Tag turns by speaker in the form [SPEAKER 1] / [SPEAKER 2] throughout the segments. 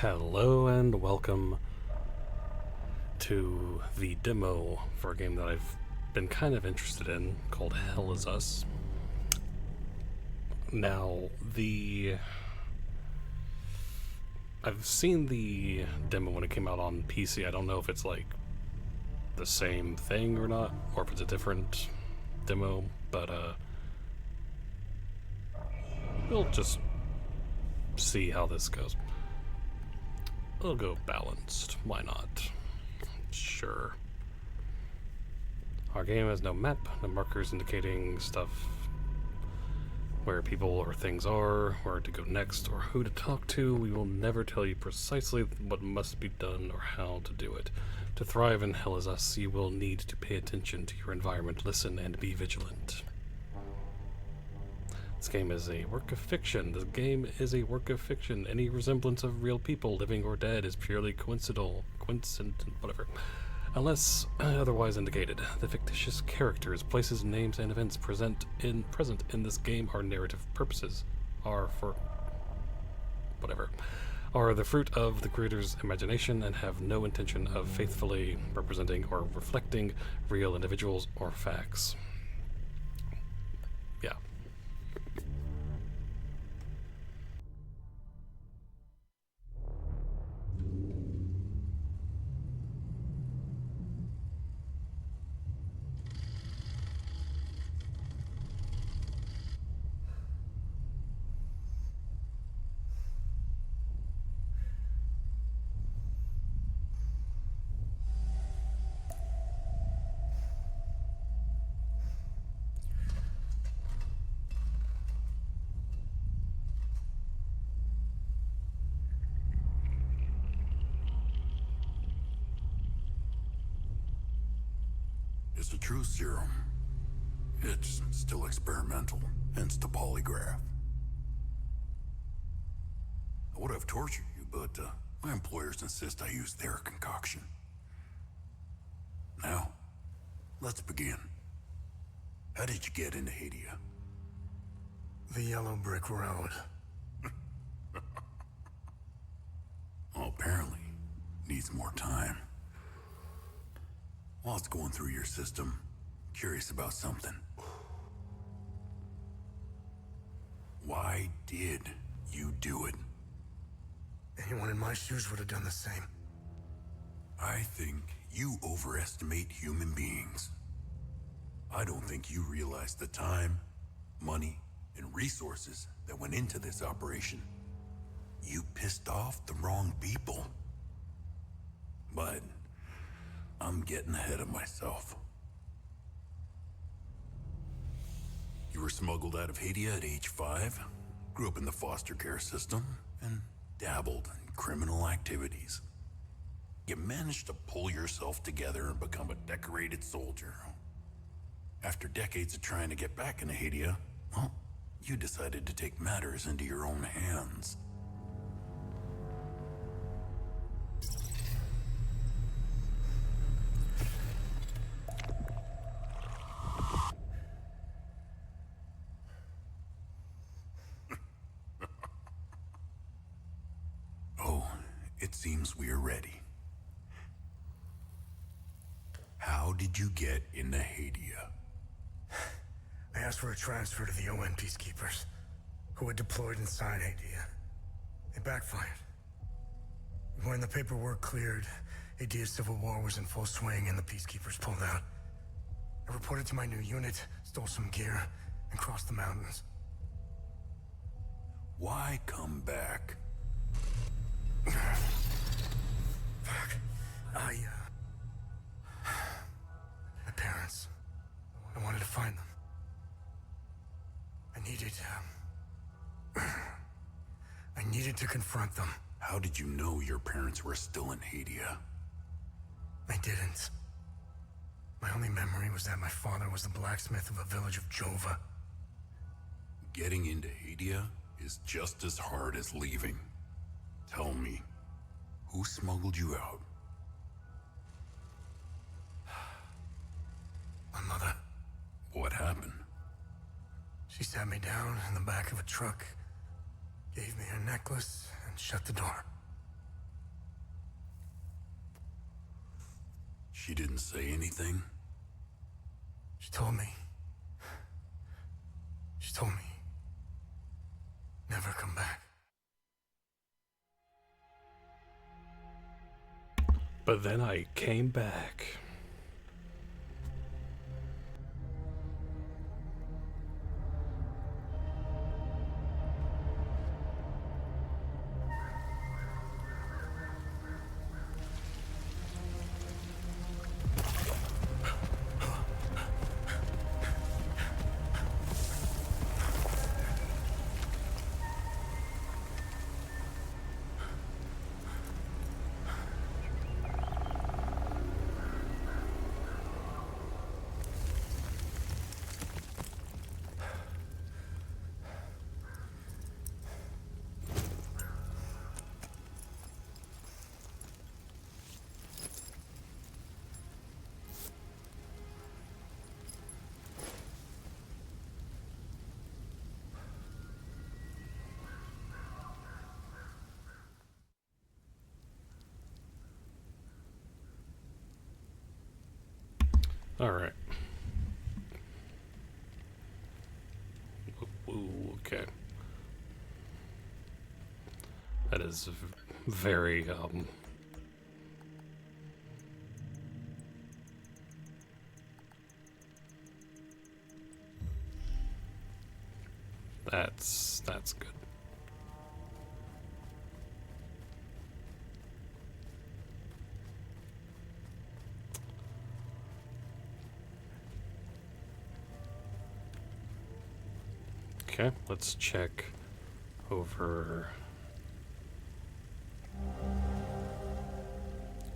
[SPEAKER 1] Hello and welcome to the demo for a game that I've been kind of interested in called Hell Is Us. Now, I've seen the demo when it came out on PC. I don't know if it's like the same thing or not, or if it's a different demo, but we'll just see how this goes. We'll go balanced. Why not? Sure. Our game has no map, no markers indicating stuff where people or things are, where to go next, or who to talk to. We will never tell you precisely what must be done or how to do it. To thrive in Hell Is Us, you will need to pay attention to your environment, listen, and be vigilant. This game is a work of fiction. This game is a work of fiction. Any resemblance of real people, living or dead, is purely coincidental, whatever. Unless otherwise indicated, the fictitious characters, places, names, and events present in this game are narrative purposes, are the fruit of the creator's imagination and have no intention of faithfully representing or reflecting real individuals or facts. Yeah.
[SPEAKER 2] It's a true serum. It's still experimental, hence the polygraph. I would have tortured you, but my employers insist I use their concoction. Now, let's begin. How did you get into Hadia?
[SPEAKER 3] The yellow brick road.
[SPEAKER 2] Well, apparently, needs more time. While it's going through your system, curious about something. Why did you do it?
[SPEAKER 3] Anyone in my shoes would have done the same.
[SPEAKER 2] I think you overestimate human beings. I don't think you realize the time, money, and resources that went into this operation. You pissed off the wrong people. But I'm getting ahead of myself. You were smuggled out of Hadia at age 5, grew up in the foster care system, and dabbled in criminal activities. You managed to pull yourself together and become a decorated soldier. After decades of trying to get back into Hadia, well, you decided to take matters into your own hands. It seems we are ready. How did you get into Hadia?
[SPEAKER 3] I asked for a transfer to the UN peacekeepers, who had deployed inside Hadia. It backfired. When the paperwork cleared, Hadia's civil war was in full swing and the peacekeepers pulled out. I reported to my new unit, stole some gear, and crossed the mountains.
[SPEAKER 2] Why come back?
[SPEAKER 3] Fuck. My parents. I wanted to find them. I needed to confront them.
[SPEAKER 2] How did you know your parents were still in Hadia?
[SPEAKER 3] I didn't. My only memory was that my father was the blacksmith of a village of Jova.
[SPEAKER 2] Getting into Hadia is just as hard as leaving. Tell me, who smuggled you out?
[SPEAKER 3] My mother.
[SPEAKER 2] What happened?
[SPEAKER 3] She sat me down in the back of a truck, gave me her necklace, and shut the door.
[SPEAKER 2] She didn't say anything?
[SPEAKER 3] She told me. She told me. Never come back.
[SPEAKER 1] But then I came back. Alright. Ooh, okay. That is very, that's good. Okay, let's check over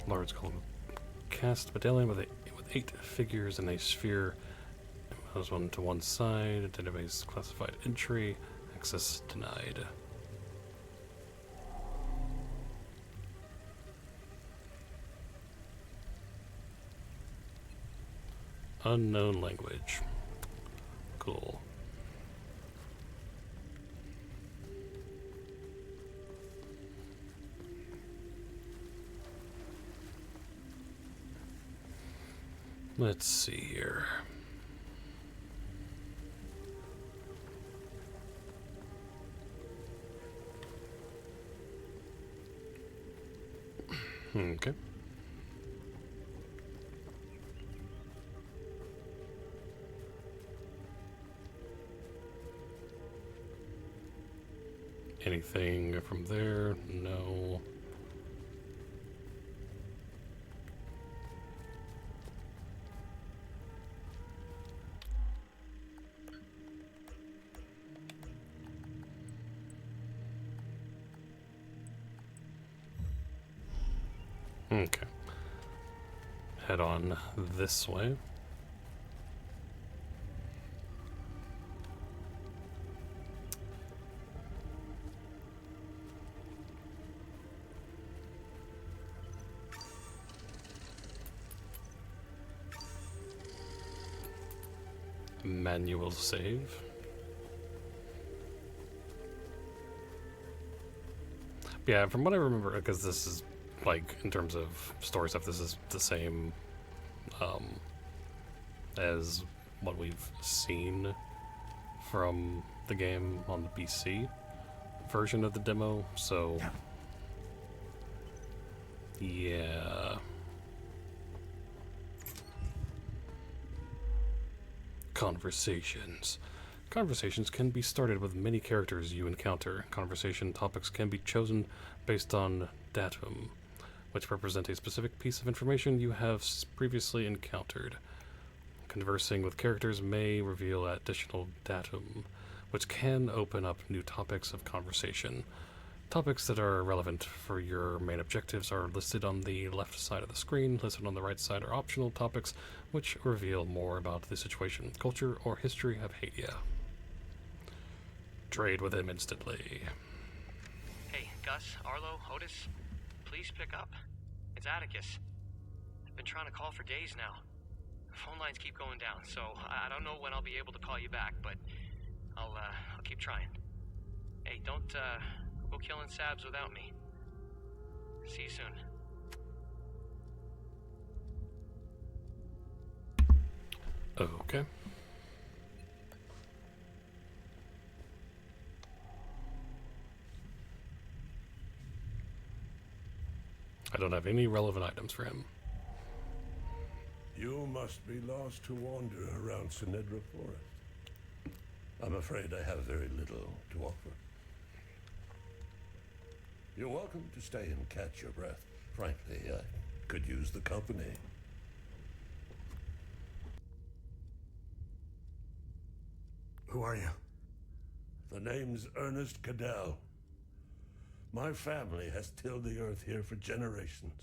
[SPEAKER 1] large column cast medallion with 8 figures in a sphere. Moves one to one side. Database classified entry. Access denied. Unknown language. Cool. Let's see here. Okay. Anything from there? No. Okay. Head on this way. Manual save. Yeah, from what I remember, because this is like in terms of story stuff, this is the same as what we've seen from the game on the PC version of the demo. So yeah. Conversations. Conversations can be started with many characters you encounter. Conversation topics can be chosen based on datum, which represent a specific piece of information you have previously encountered. Conversing with characters may reveal additional datum, which can open up new topics of conversation. Topics that are relevant for your main objectives are listed on the left side of the screen. Listed on the right side are optional topics, which reveal more about the situation, culture, or history of Hadia. Trade with him instantly.
[SPEAKER 4] Hey, Gus, Arlo, Otis, please pick up. It's Atticus. I've been trying to call for days now. Phone lines keep going down, so I don't know when I'll be able to call you back, but I'll keep trying. Hey, don't go killing Sabs without me. See you soon.
[SPEAKER 1] Okay. I don't have any relevant items for him.
[SPEAKER 5] You must be lost to wander around Sinedra Forest. I'm afraid I have very little to offer. You're welcome to stay and catch your breath. Frankly, I could use the company.
[SPEAKER 3] Who are you?
[SPEAKER 5] The name's Ernest Cadell. My family has tilled the earth here for generations.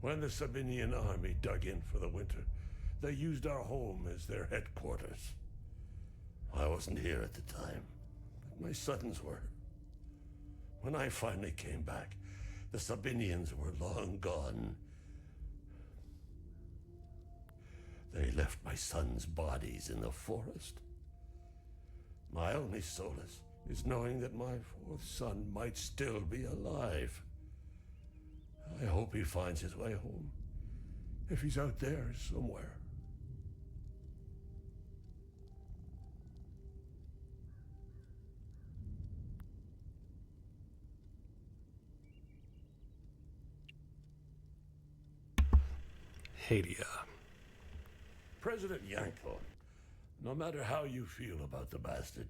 [SPEAKER 5] When the Sabinian army dug in for the winter, they used our home as their headquarters. I wasn't here at the time, but my sons were. When I finally came back, the Sabinians were long gone. They left my sons' bodies in the forest. My only solace is knowing that my fourth son might still be alive. I hope he finds his way home, if he's out there somewhere.
[SPEAKER 1] Hadia.
[SPEAKER 5] President Yanko, no matter how you feel about the bastard,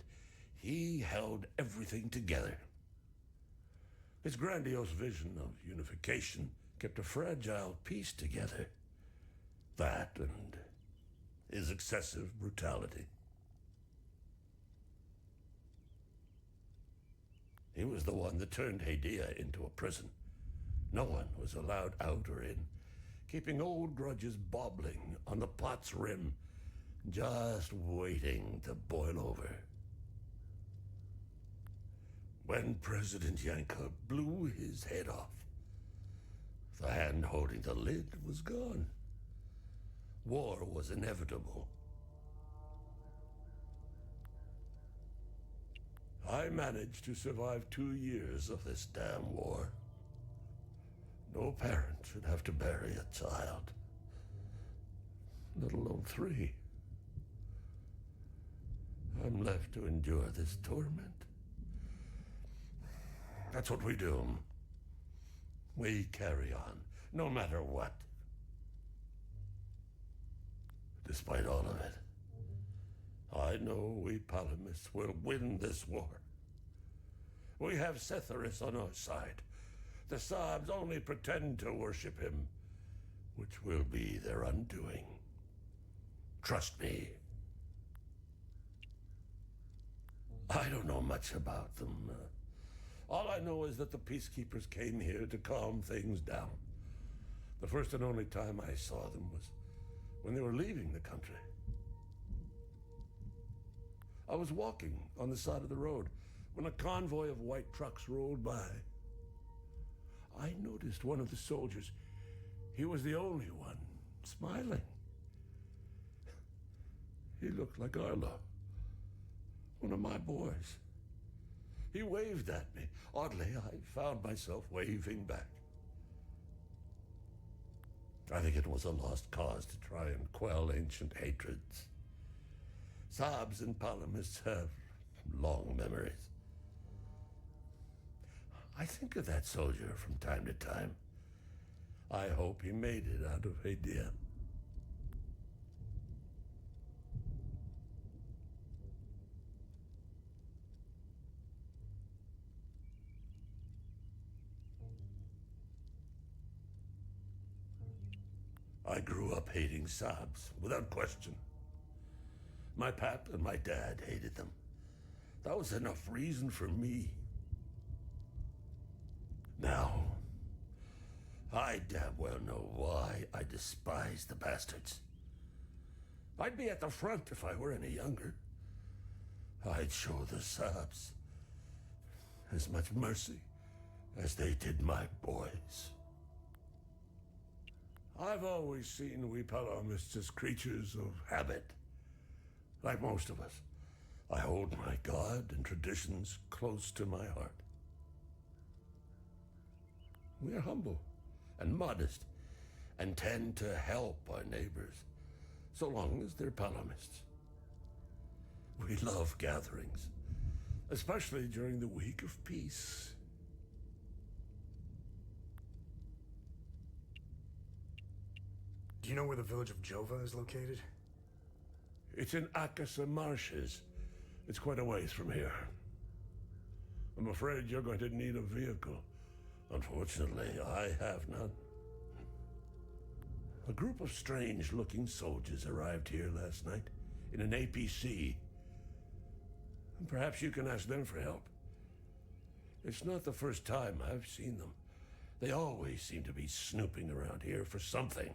[SPEAKER 5] he held everything together. His grandiose vision of unification kept a fragile peace together. That and his excessive brutality. He was the one that turned Hadia into a prison. No one was allowed out or in, keeping old grudges bobbling on the pot's rim, just waiting to boil over. When President Yanka blew his head off, the hand holding the lid was gone. War was inevitable. I managed to survive 2 years of this damn war. No parent should have to bury a child, let alone 3. I'm left to endure this torment. That's what we do. We carry on, no matter what. Despite all of it, I know we Palamists will win this war. We have Setharis on our side. The Sabs only pretend to worship him, which will be their undoing. Trust me. I don't know much about them. All I know is that the peacekeepers came here to calm things down. The first and only time I saw them was when they were leaving the country. I was walking on the side of the road when a convoy of white trucks rolled by. I noticed one of the soldiers. He was the only one smiling. He looked like Arlo, one of my boys. He waved at me. Oddly, I found myself waving back. I think it was a lost cause to try and quell ancient hatreds. Sabs and Palamists have long memories. I think of that soldier from time to time. I hope he made it out of Hadia. I grew up hating Sabs, without question. My pap and my dad hated them. That was enough reason for me. Now, I damn well know why I despise the bastards. I'd be at the front if I were any younger. I'd show the Sabs as much mercy as they did my boys. I've always seen we Palamists as creatures of habit. Like most of us, I hold my God and traditions close to my heart. We are humble and modest and tend to help our neighbors, so long as they're Palamists. We love gatherings, especially during the week of peace.
[SPEAKER 3] Do you know where the village of Jova is located?
[SPEAKER 5] It's in Akasa Marshes. It's quite a ways from here. I'm afraid you're going to need a vehicle. Unfortunately, I have none. A group of strange-looking soldiers arrived here last night in an APC. And perhaps you can ask them for help. It's not the first time I've seen them. They always seem to be snooping around here for something.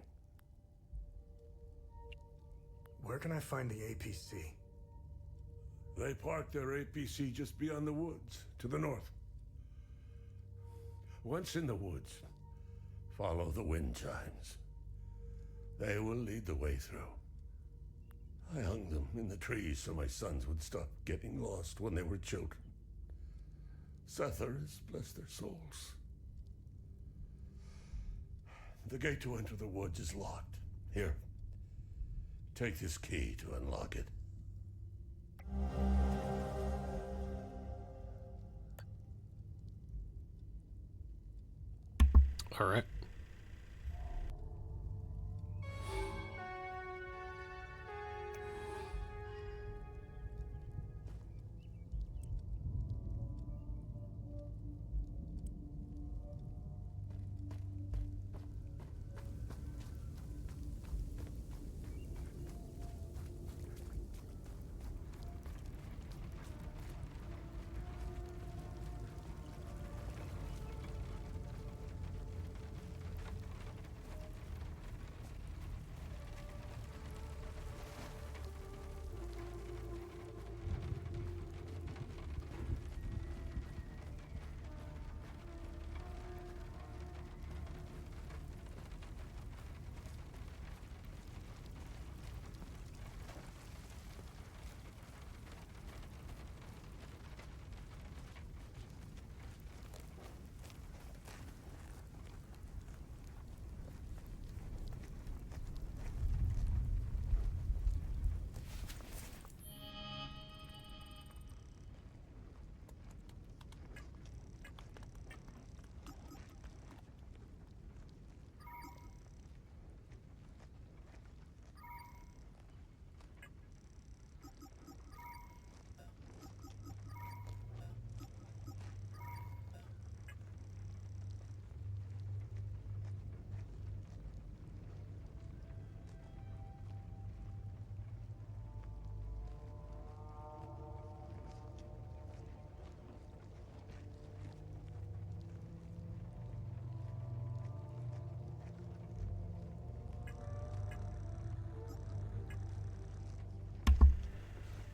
[SPEAKER 3] Where can I find the APC?
[SPEAKER 5] They parked their APC just beyond the woods, to the north. Once in the woods, follow the wind chimes. They will lead the way through. I hung them in the trees so my sons would stop getting lost when they were children. Sethers, bless their souls. The gate to enter the woods is locked. Here, take this key to unlock it.
[SPEAKER 1] All right.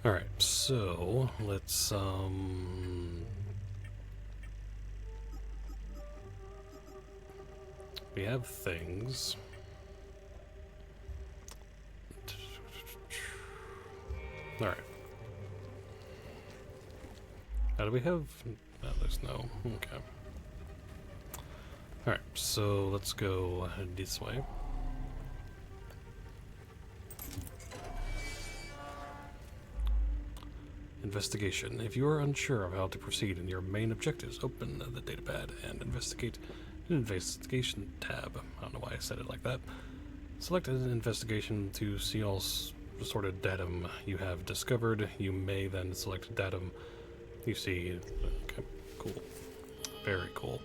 [SPEAKER 1] All right, so let's we have things. All right. How do we have? No, there's no. Okay. All right, so let's go this way. Investigation. If you are unsure of how to proceed in your main objectives, open the datapad and investigate an investigation tab. I don't know why I said it like that. Select an investigation to see all sorted datum you have discovered. You may then select datum you see. Okay, cool. Very cool.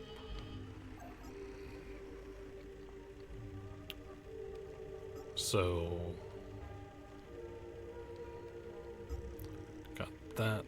[SPEAKER 1] So got that.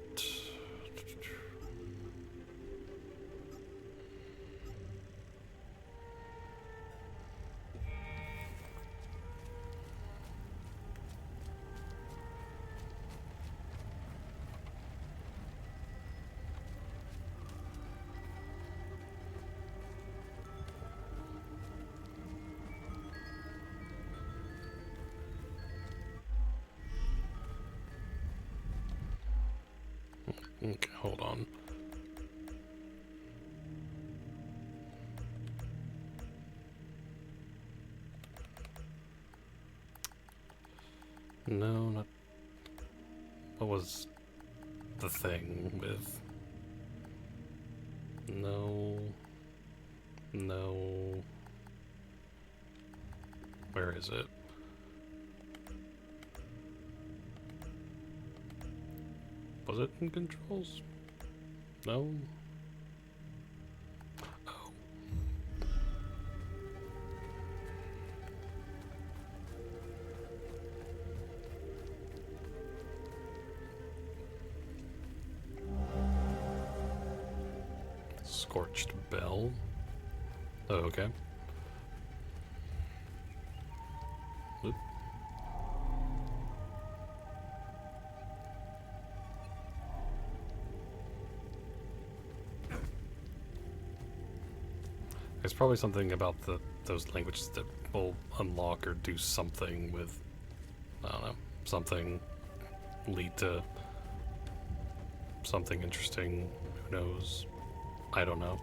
[SPEAKER 1] Okay, hold on. No, not... What was the thing with... No... No... Where is it? Was it in controls? No? Oh. Scorched Bell? Oh, okay. Oop. There's probably something about those languages that will unlock or do something with, I don't know, something lead to something interesting. Who knows? I don't know.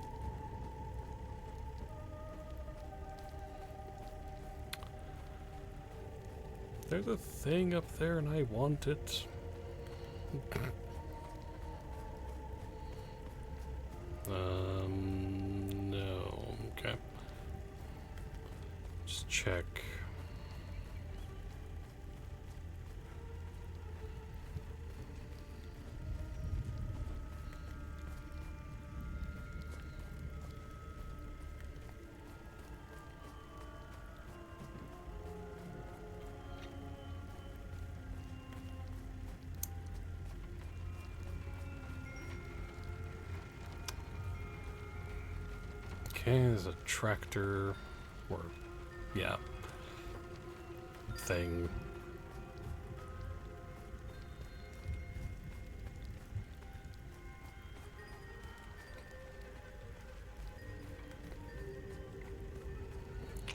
[SPEAKER 1] There's a thing up there and I want it. No. Okay. Just check. Okay, there's a tractor, or, yeah, thing.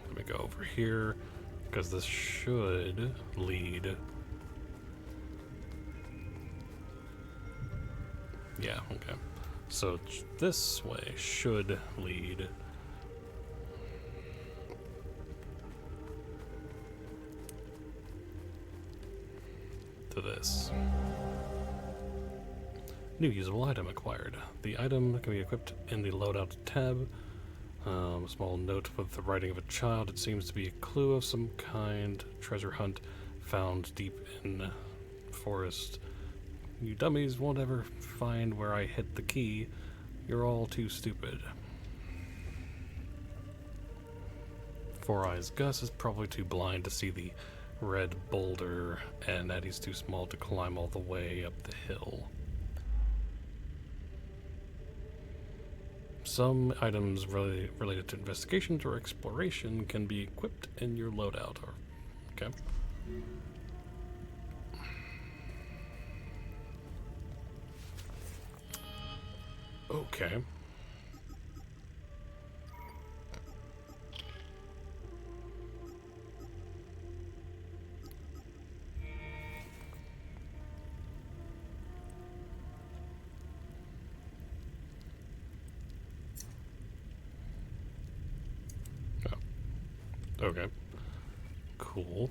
[SPEAKER 1] Let me go over here, because this should lead. Yeah, okay. So this way should lead to this. New usable item acquired. The item can be equipped in the loadout tab. A small note with the writing of a child. It seems to be a clue of some kind. Treasure hunt found deep in forest. You dummies won't ever find where I hit the key. You're all too stupid. Four Eyes Gus is probably too blind to see the red boulder, and Eddie's too small to climb all the way up the hill. Some items related to investigations or exploration can be equipped in your loadout. Okay. Okay. Okay. Cool.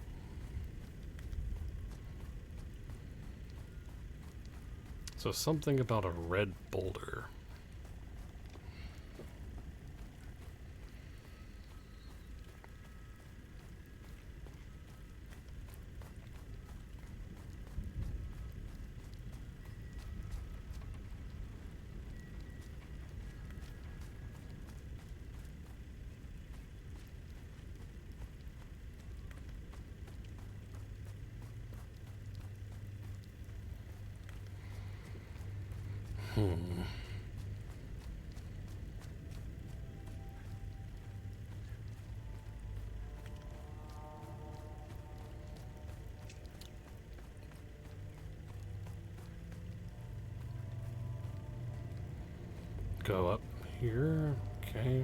[SPEAKER 1] So something about a red boulder. Go up here. Okay.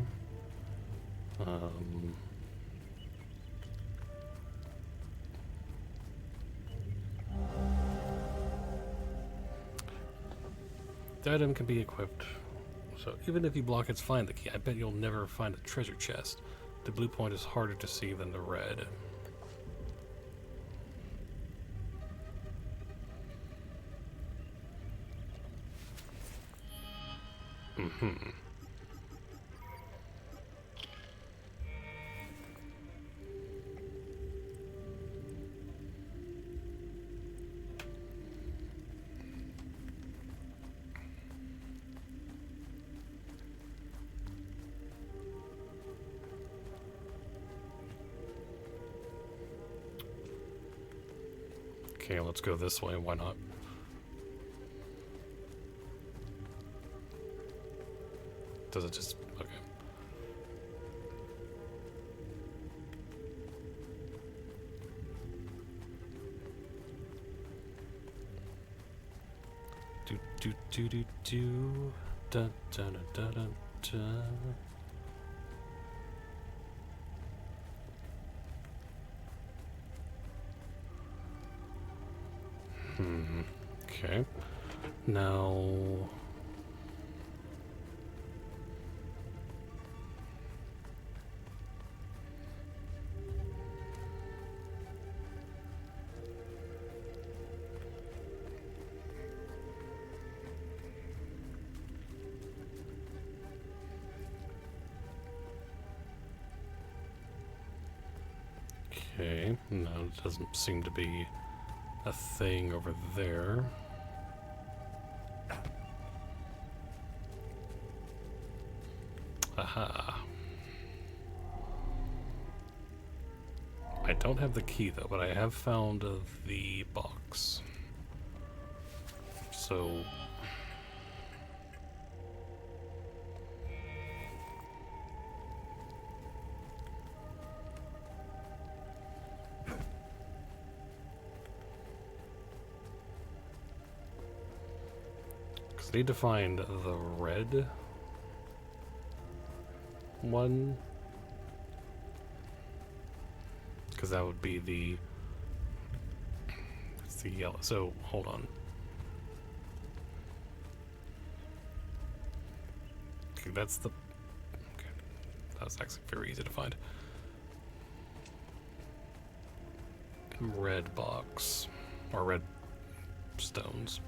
[SPEAKER 1] The item can be equipped. So even if you block its find the key, I bet you'll never find a treasure chest. The blue point is harder to see than the red. Mm-hmm. Okay, let's go this way. Why not? Does it just... okay. Do do do do do da da da da da. Okay. Now... okay, no, it doesn't seem to be a thing over there. Aha. I don't have the key though, but I have found the box. So... I need to find the red one, because that would be the... it's the yellow. So hold on. Okay, that's the... okay, that was actually very easy to find. Red box, or red stones,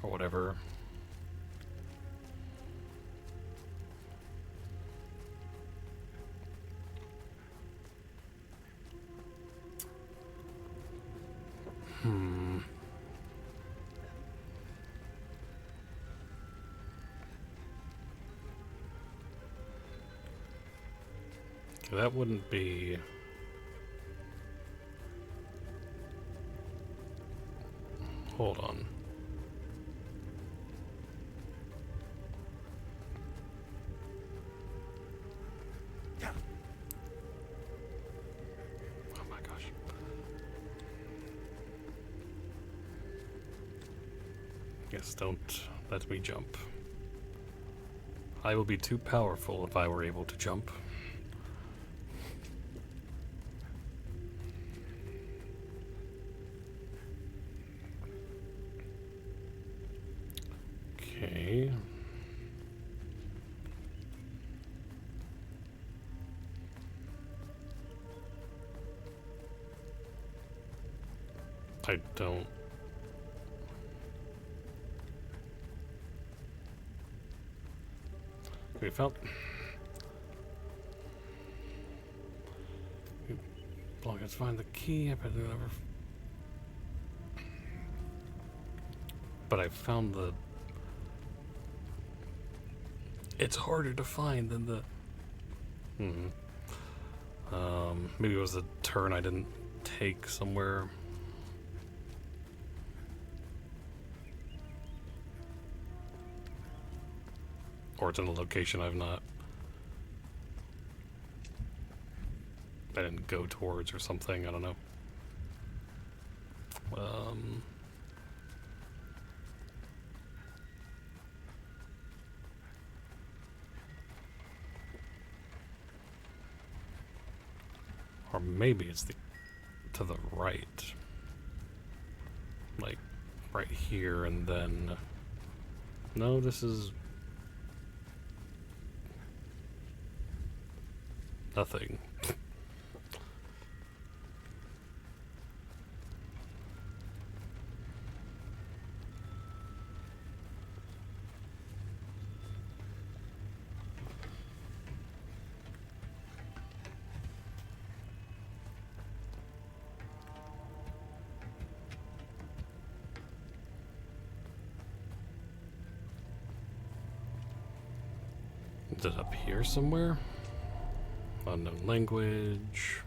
[SPEAKER 1] or whatever. Okay, that wouldn't be... hold on. Oh my gosh. Yes, don't let me jump. I will be too powerful if I were able to jump. Okay. I don't... we found... block, let's find the key. I bet they never... but I found the... it's harder to find than the... maybe it was a turn I didn't take somewhere. Or it's in a location I've not... I didn't go towards or something, I don't know. Or maybe it's the... to the right. Like, right here and then... No, this is nothing. Is it up here somewhere? Unknown language.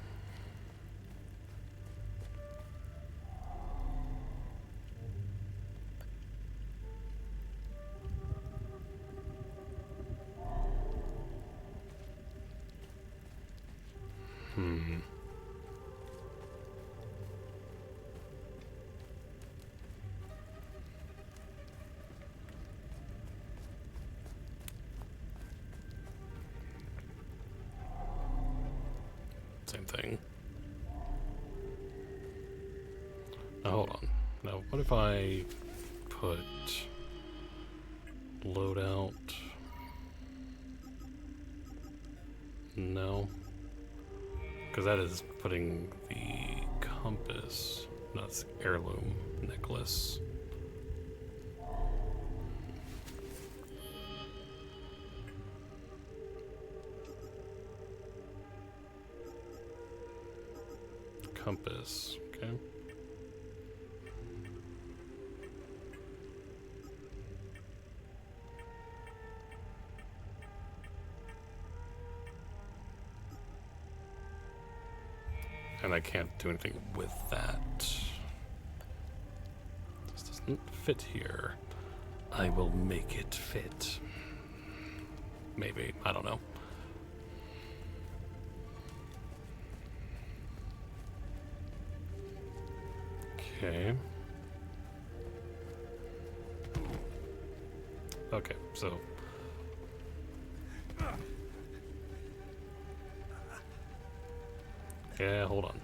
[SPEAKER 1] Same thing. Now hold on. Now what if I put loadout? No. Because that is putting the compass, no, it's heirloom necklace. Compass, okay. And I can't do anything with that. This doesn't fit here. I will make it fit. Maybe, I don't know. Okay. Okay, so yeah, hold on.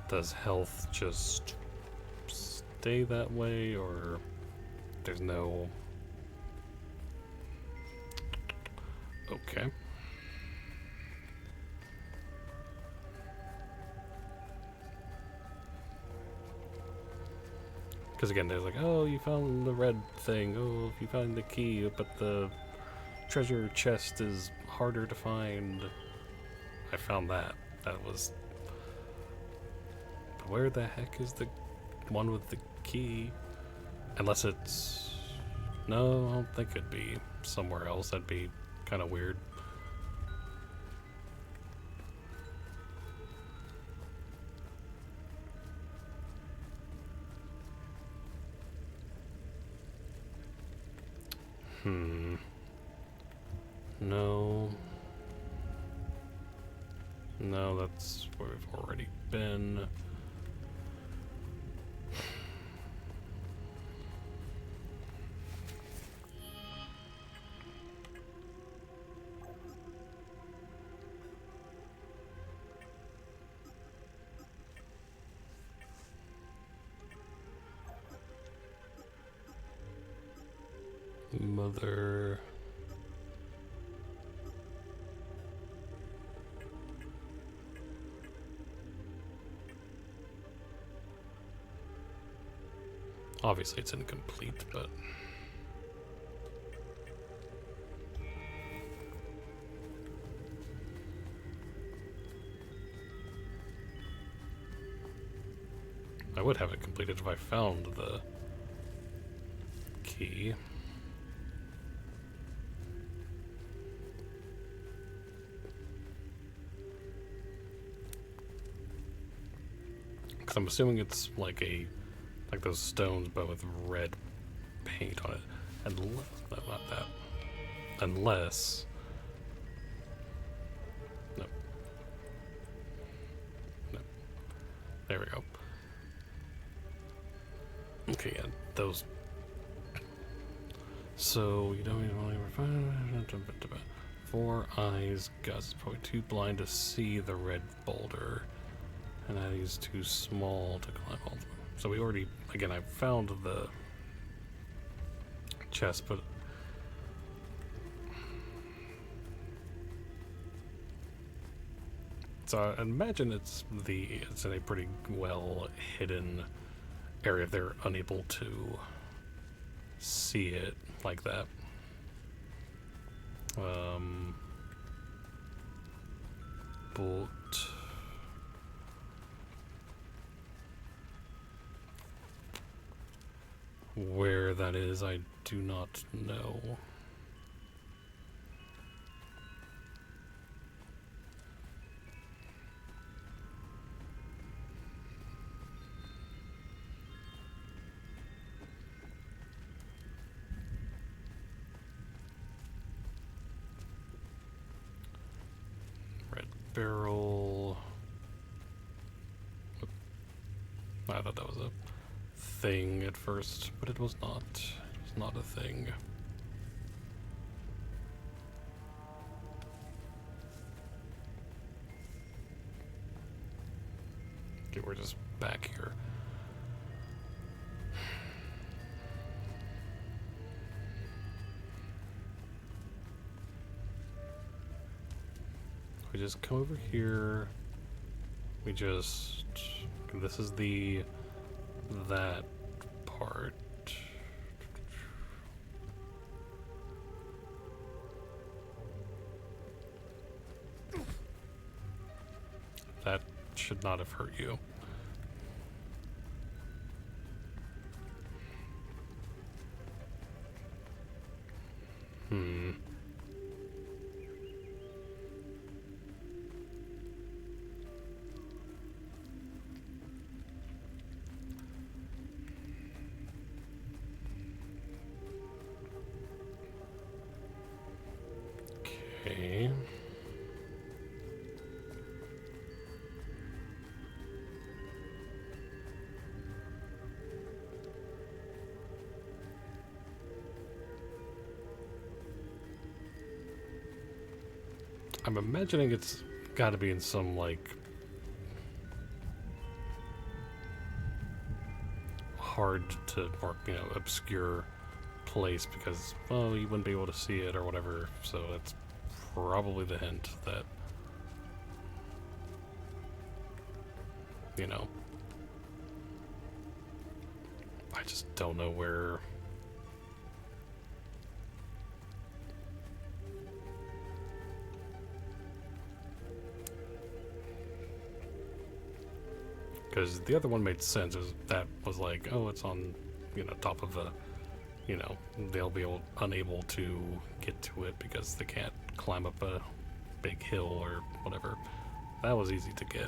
[SPEAKER 1] Does health just stay that way, or there's no... Okay. Because again, there's like, oh, you found the red thing. Oh, if you find the key, but the treasure chest is harder to find. I found that. That was... But where the heck is the one with the key? Unless it's... No, I don't think it'd be somewhere else. That'd be kind of weird. No. No, that's where we've already been. Mother. Obviously it's incomplete, but... I would have it completed if I found the key. Because I'm assuming it's like those stones, but with red paint on it. Unless, no, not that. Unless... No. No. There we go. Okay, yeah, those... So, you don't even want to refine... 4 eyes. Gus is probably too blind to see the red boulder. And he's too small to climb all the way. So we already, again, I found the chest, but so I imagine it's in a pretty well hidden area. They're unable to see it like that. But where that is, I do not know. Red barrel. I thought that was a thing at first, but it was not. It's not a thing. Okay, we're just back here. We just come over here. We just... This is that part. That should not have hurt you. Okay. I'm imagining it's got to be in some, like, hard to, or, you know, obscure place because, well, you wouldn't be able to see it or whatever, so that's probably the hint that, you know, I just don't know where. Because the other one made sense. That was like, oh, it's on, you know, top of a, you know, they'll be unable to get to it because they can't climb up a big hill or whatever. That was easy to get.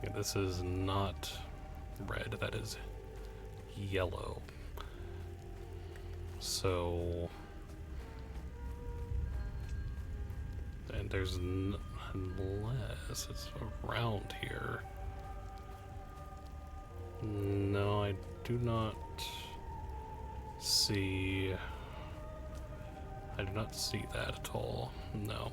[SPEAKER 1] Yeah, this is not red. That is yellow. So, and there's unless it's around here. No, I do not see. I do not see that at all. No.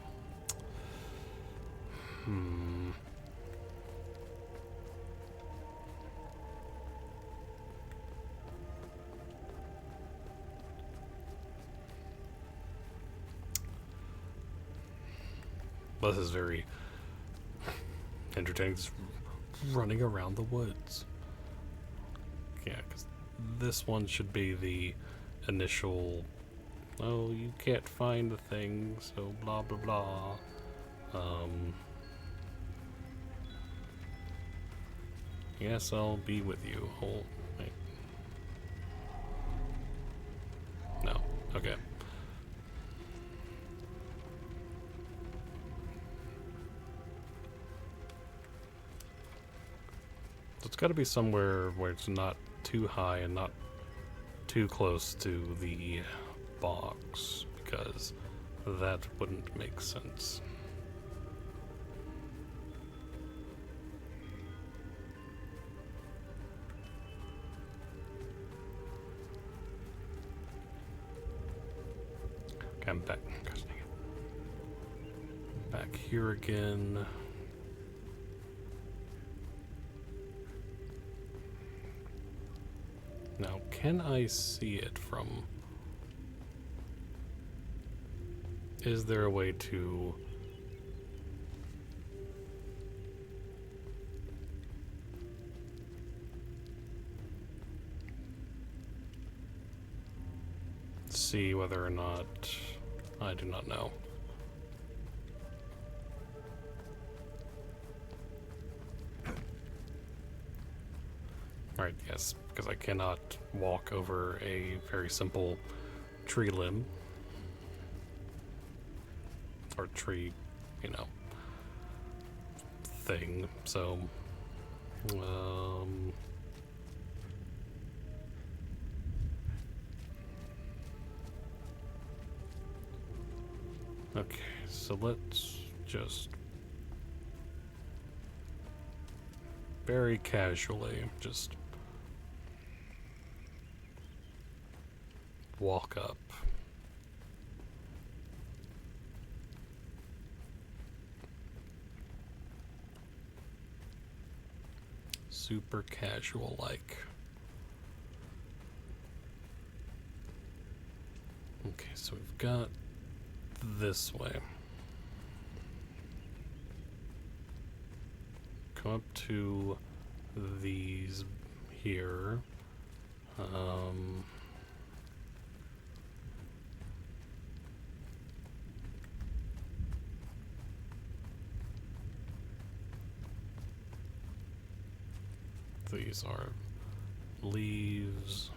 [SPEAKER 1] This is very entertaining, just running around the woods. Yeah, because this one should be the initial, oh, you can't find the thing, so blah blah blah. Yes, I'll be with you. Oh, wait. No, okay. So it's got to be somewhere where it's not too high and not too close to the box, because that wouldn't make sense. Okay, I'm back. Gosh dang it. Back here again. Now, can I see it from... Is there a way to... see whether or not... I do not know. Alright, yes, because I cannot walk over a very simple tree limb. Or tree, you know, thing, so... Okay, so let's just very casually just walk up. Super casual like. Okay, so we've got this way. Come up to these here. These are leaves.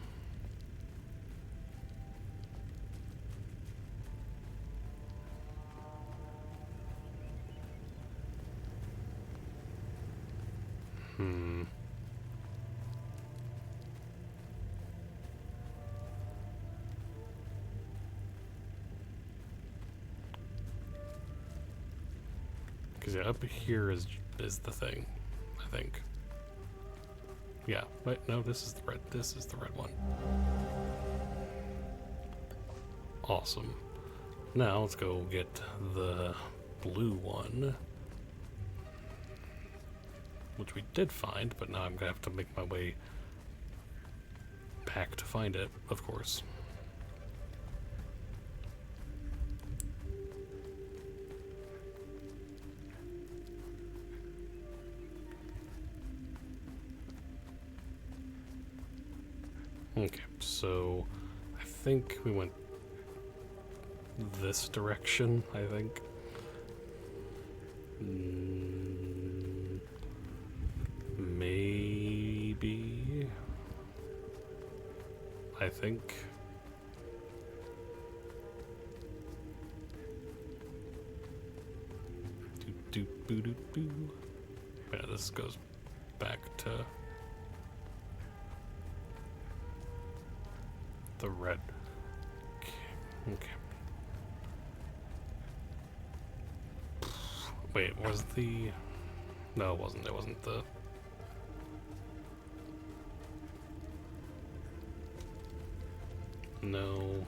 [SPEAKER 1] Because yeah, up here is the thing, I think. Yeah, wait, no, this is the red. This is the red one. Awesome. Now let's go get the blue one, which we did find, but now I'm gonna have to make my way back to find it, of course. Okay, so I think we went this direction, I think. Maybe. I think. Boo. Yeah, this goes back to the red. Okay. Wait, was the... No, it wasn't. It wasn't the... No.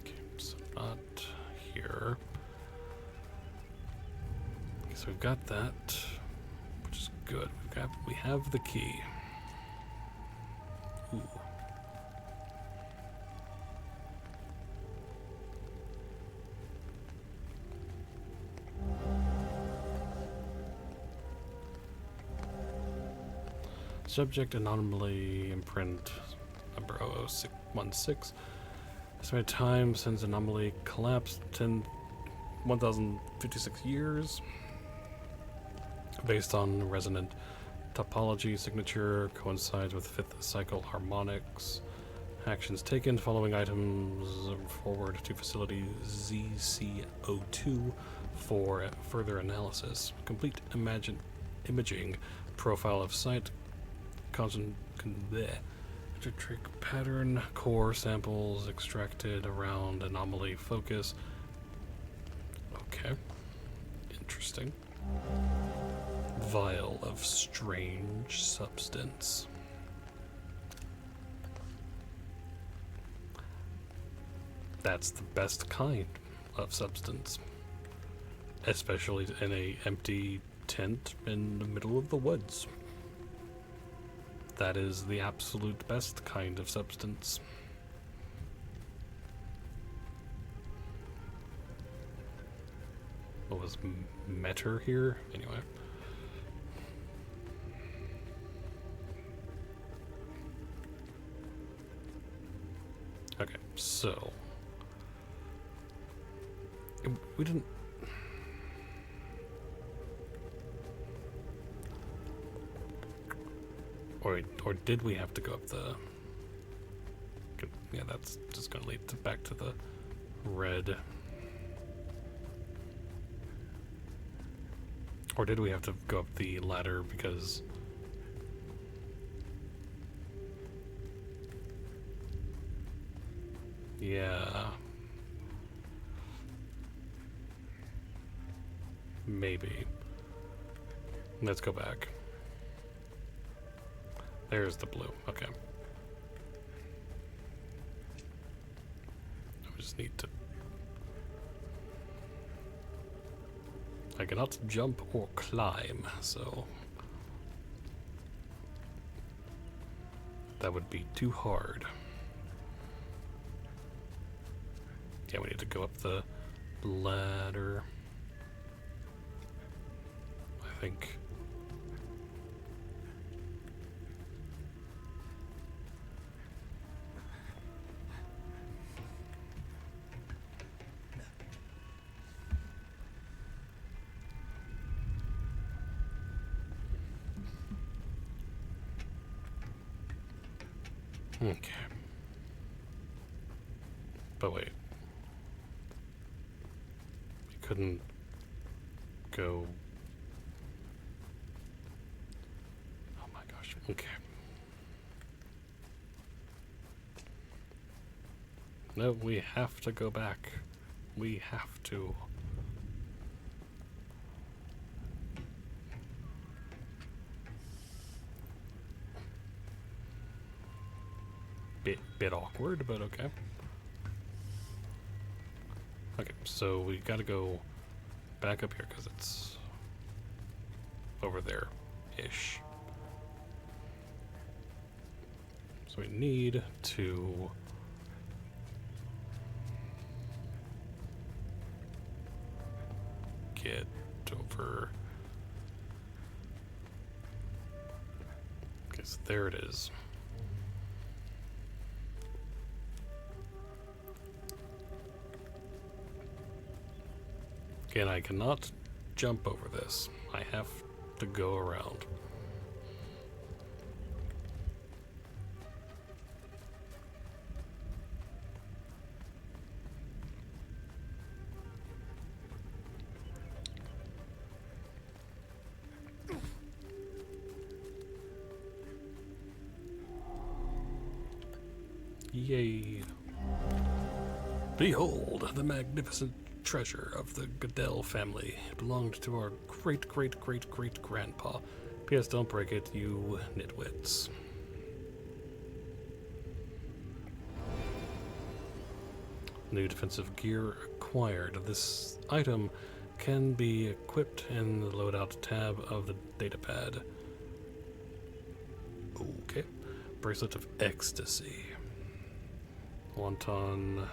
[SPEAKER 1] Okay, so not here. Okay, so we've got that, which is good. We have the key. Ooh. Subject anomaly imprint number 00616. Estimated time since anomaly collapsed 1056 years. Based on resonant topology signature, coincides with fifth cycle harmonics. Actions taken following items forward to facility ZC02 for further analysis. Complete imaging profile of site. Electric pattern core samples extracted around anomaly focus. Okay, interesting. Vial of strange substance. That's the best kind of substance. Especially in a empty tent in the middle of the woods. That is the absolute best kind of substance. What was Metter here? Anyway. Okay, so we didn't. Or did we have to go up the? Yeah, that's just gonna lead back to the red. Or did we have to go up the ladder because? Yeah. Maybe. Let's go back. There's the blue. Okay. We just need to... I cannot jump or climb, so... that would be too hard. Yeah, we need to go up the ladder. I think. Okay. But wait. We couldn't go... Oh my gosh. Okay. No, we have to go back. We have to. Bit awkward, but okay. Okay, so we gotta go back up here because it's over there-ish. So we need to get over. Okay, so there it is. Again, I cannot jump over this. I have to go around. Yay. Behold, the magnificent treasure of the Goodell family. It belonged to our great-great-great-great-grandpa. P.S. Don't break it, you nitwits. New defensive gear acquired. This item can be equipped in the loadout tab of the datapad. Okay. Bracelet of Ecstasy. Wanton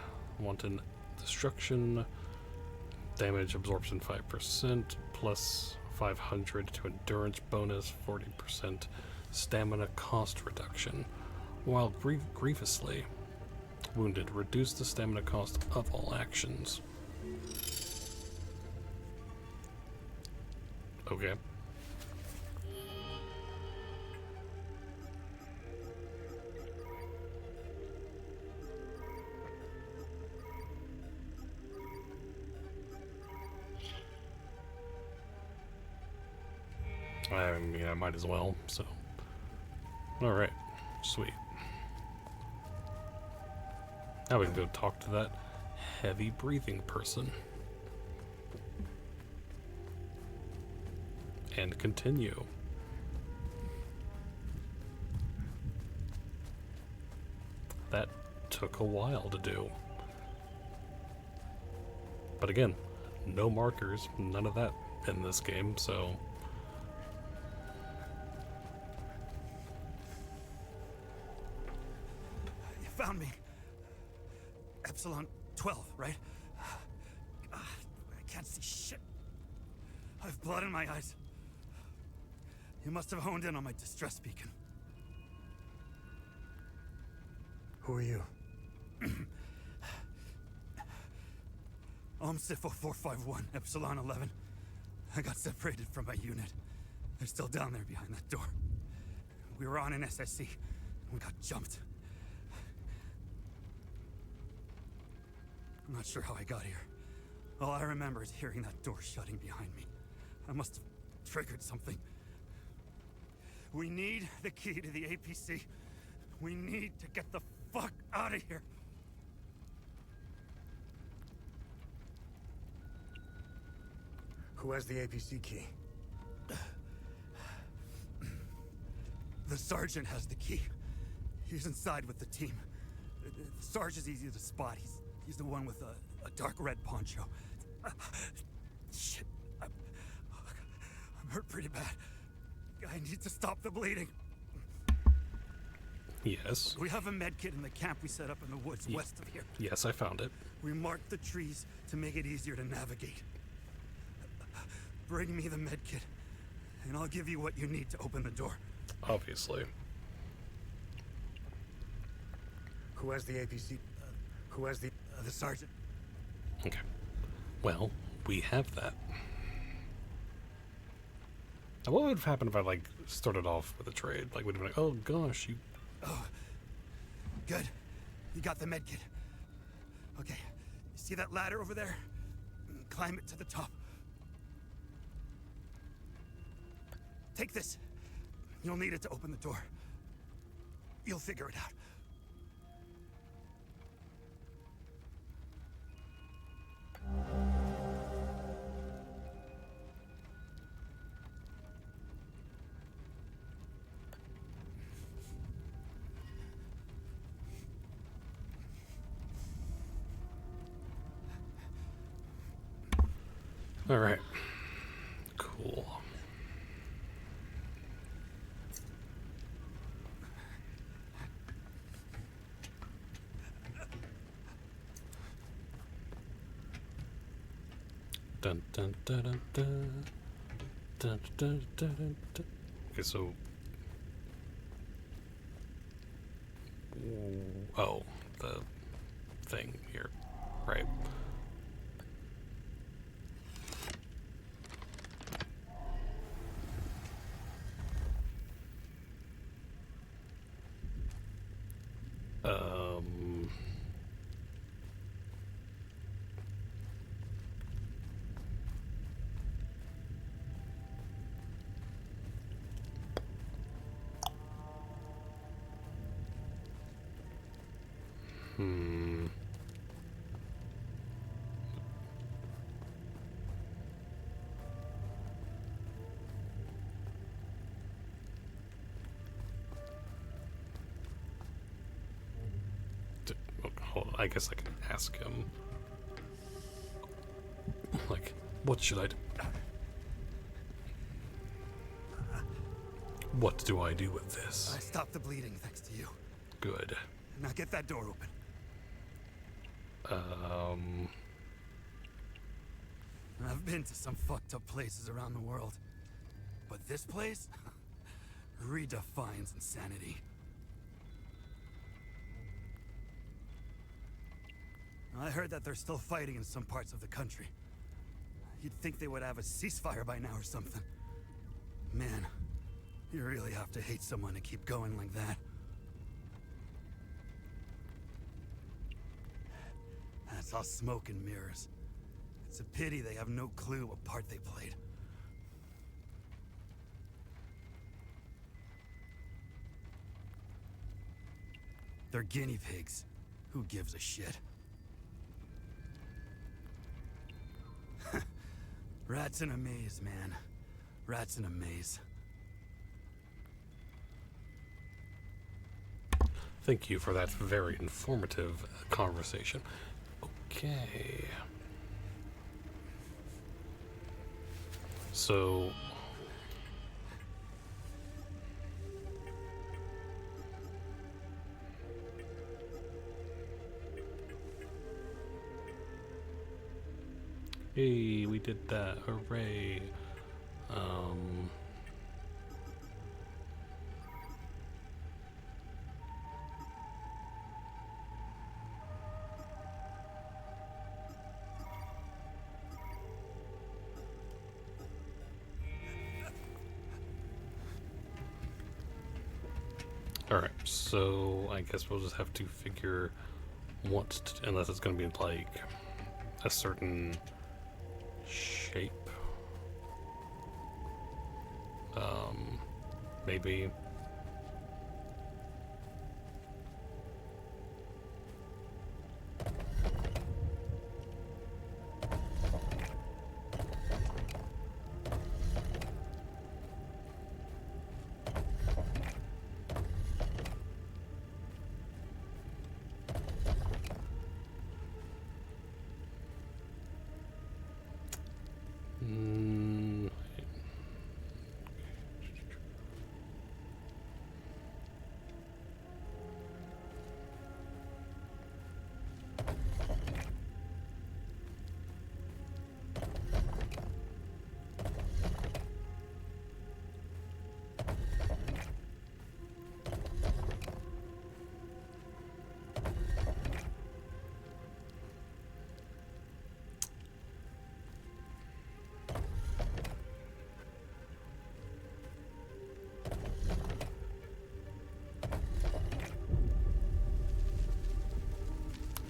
[SPEAKER 1] destruction. Damage absorption 5%, plus 500 to endurance bonus, 40% stamina cost reduction. While grievously wounded, reduce the stamina cost of all actions. Okay. I mean, I might as well, so. Alright, sweet. Now we can go talk to that heavy breathing person. and continue. That took a while to do. But again, no markers, none of that in this game, so...
[SPEAKER 6] You found me. Epsilon 12, right? I can't see shit. I have blood in my eyes. You must have honed in on my distress beacon.
[SPEAKER 3] Who are you?
[SPEAKER 6] OMSIF 0451, Epsilon 11. I got separated from my unit. They're still down there behind that door. We were on an SSC. We got jumped. I'm not sure how I got here. All I remember is hearing that door shutting behind me. I must have triggered something. We need the key to the APC. We need to get the fuck out of here.
[SPEAKER 3] Who has the APC key?
[SPEAKER 6] The sergeant has the key. He's inside with the team. The Sarge is easy to spot. He's the one with a dark red poncho. Shit. I'm hurt pretty bad. I need to stop the bleeding.
[SPEAKER 1] Yes.
[SPEAKER 6] We have a med kit in the camp we set up in the woods west of here.
[SPEAKER 1] Yes, I found it.
[SPEAKER 6] We marked the trees to make it easier to navigate. Bring me the med kit, and I'll give you what you need to open the door.
[SPEAKER 1] Obviously.
[SPEAKER 3] Who has the APC? Who has the
[SPEAKER 6] sergeant.
[SPEAKER 1] Okay. Well, we have that. Now, what would have happened if I, like, started off with a trade? Like, would have been like, oh gosh, you...
[SPEAKER 6] Oh, good. You got the med kit. Okay, you see that ladder over there? Climb it to the top. Take this. You'll need it to open the door. You'll figure it out.
[SPEAKER 1] All right. Cool. Dun dun dun dun dun. Dun dun dun dun dun. Okay, so. Oh, the thing here, right? Hold on, I guess I can ask him. Like, what should I do? What do I do with this?
[SPEAKER 6] I stopped the bleeding thanks to you.
[SPEAKER 1] Good.
[SPEAKER 6] Now get that door open. I've been to some fucked up places around the world, but this place redefines insanity. I heard that they're still fighting in some parts of the country. You'd think they would have a ceasefire by now or something. Man, you really have to hate someone to keep going like that. That's all smoke and mirrors. It's a pity they have no clue what part they played. They're guinea pigs. Who gives a shit? Rats in a maze, man. Rats in a maze.
[SPEAKER 1] Thank you for that very informative conversation. Okay. So... Hey, we did that. Hooray. Alright, so I guess we'll just have to figure what to, unless it's going to be like a certain shape. Maybe.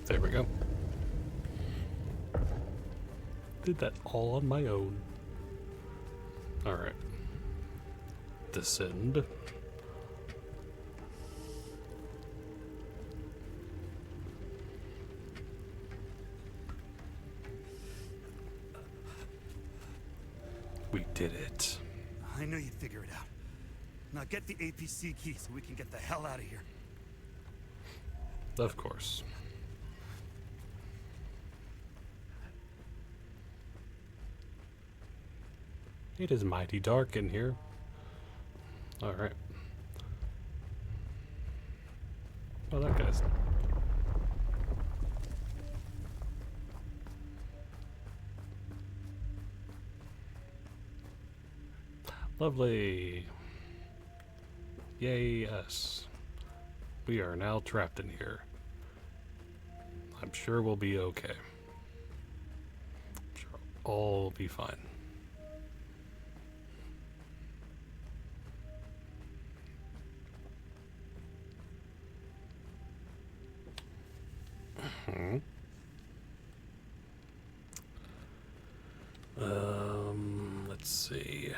[SPEAKER 1] There we go. Did that all on my own. Alright. Descend. We did it.
[SPEAKER 6] I knew you'd figure it out. Now get the APC key so we can get the hell out of here.
[SPEAKER 1] Of course. It is mighty dark in here. Alright. Oh, that guy's... Lovely. Yay, us. We are now trapped in here. I'm sure we'll be okay. I'm sure all will be fine. Let's see.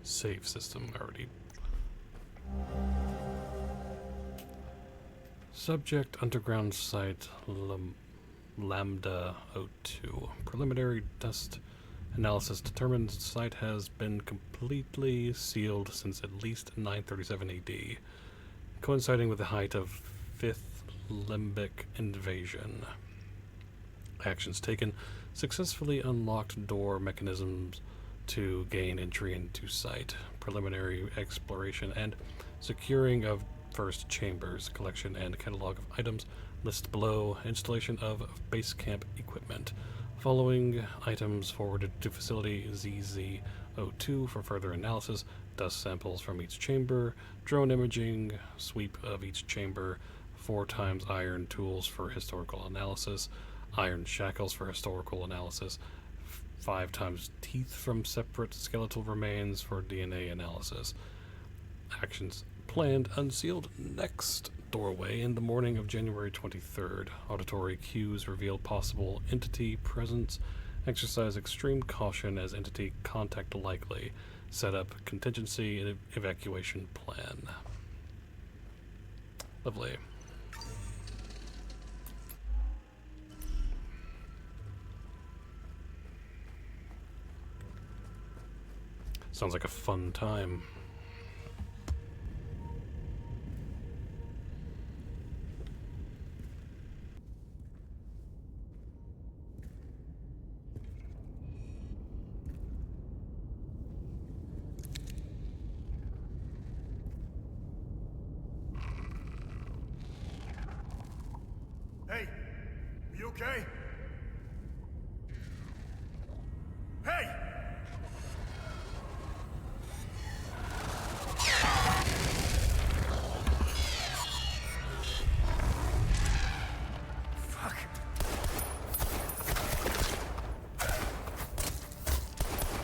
[SPEAKER 1] Save system already. Subject underground site Lambda 02. Preliminary dust analysis determines the site has been completely sealed since at least 937 AD, coinciding with the height of 5th Limbic invasion. Actions taken: successfully unlocked door mechanisms to gain entry into site, preliminary exploration and securing of first chambers, collection and catalog of items list below, installation of base camp equipment. Following items forwarded to facility ZZ02 for further analysis, dust samples from each chamber, drone imaging, sweep of each chamber, 4 times iron tools for historical analysis, iron shackles for historical analysis, 5 times teeth from separate skeletal remains for DNA analysis. Actions planned: unsealed next doorway in the morning of January 23rd. Auditory cues reveal possible entity presence Exercise extreme caution as entity contact likely. Set up contingency and evacuation plan. Lovely. Sounds like a fun time.
[SPEAKER 3] Hey, are you okay? Hey! Fuck.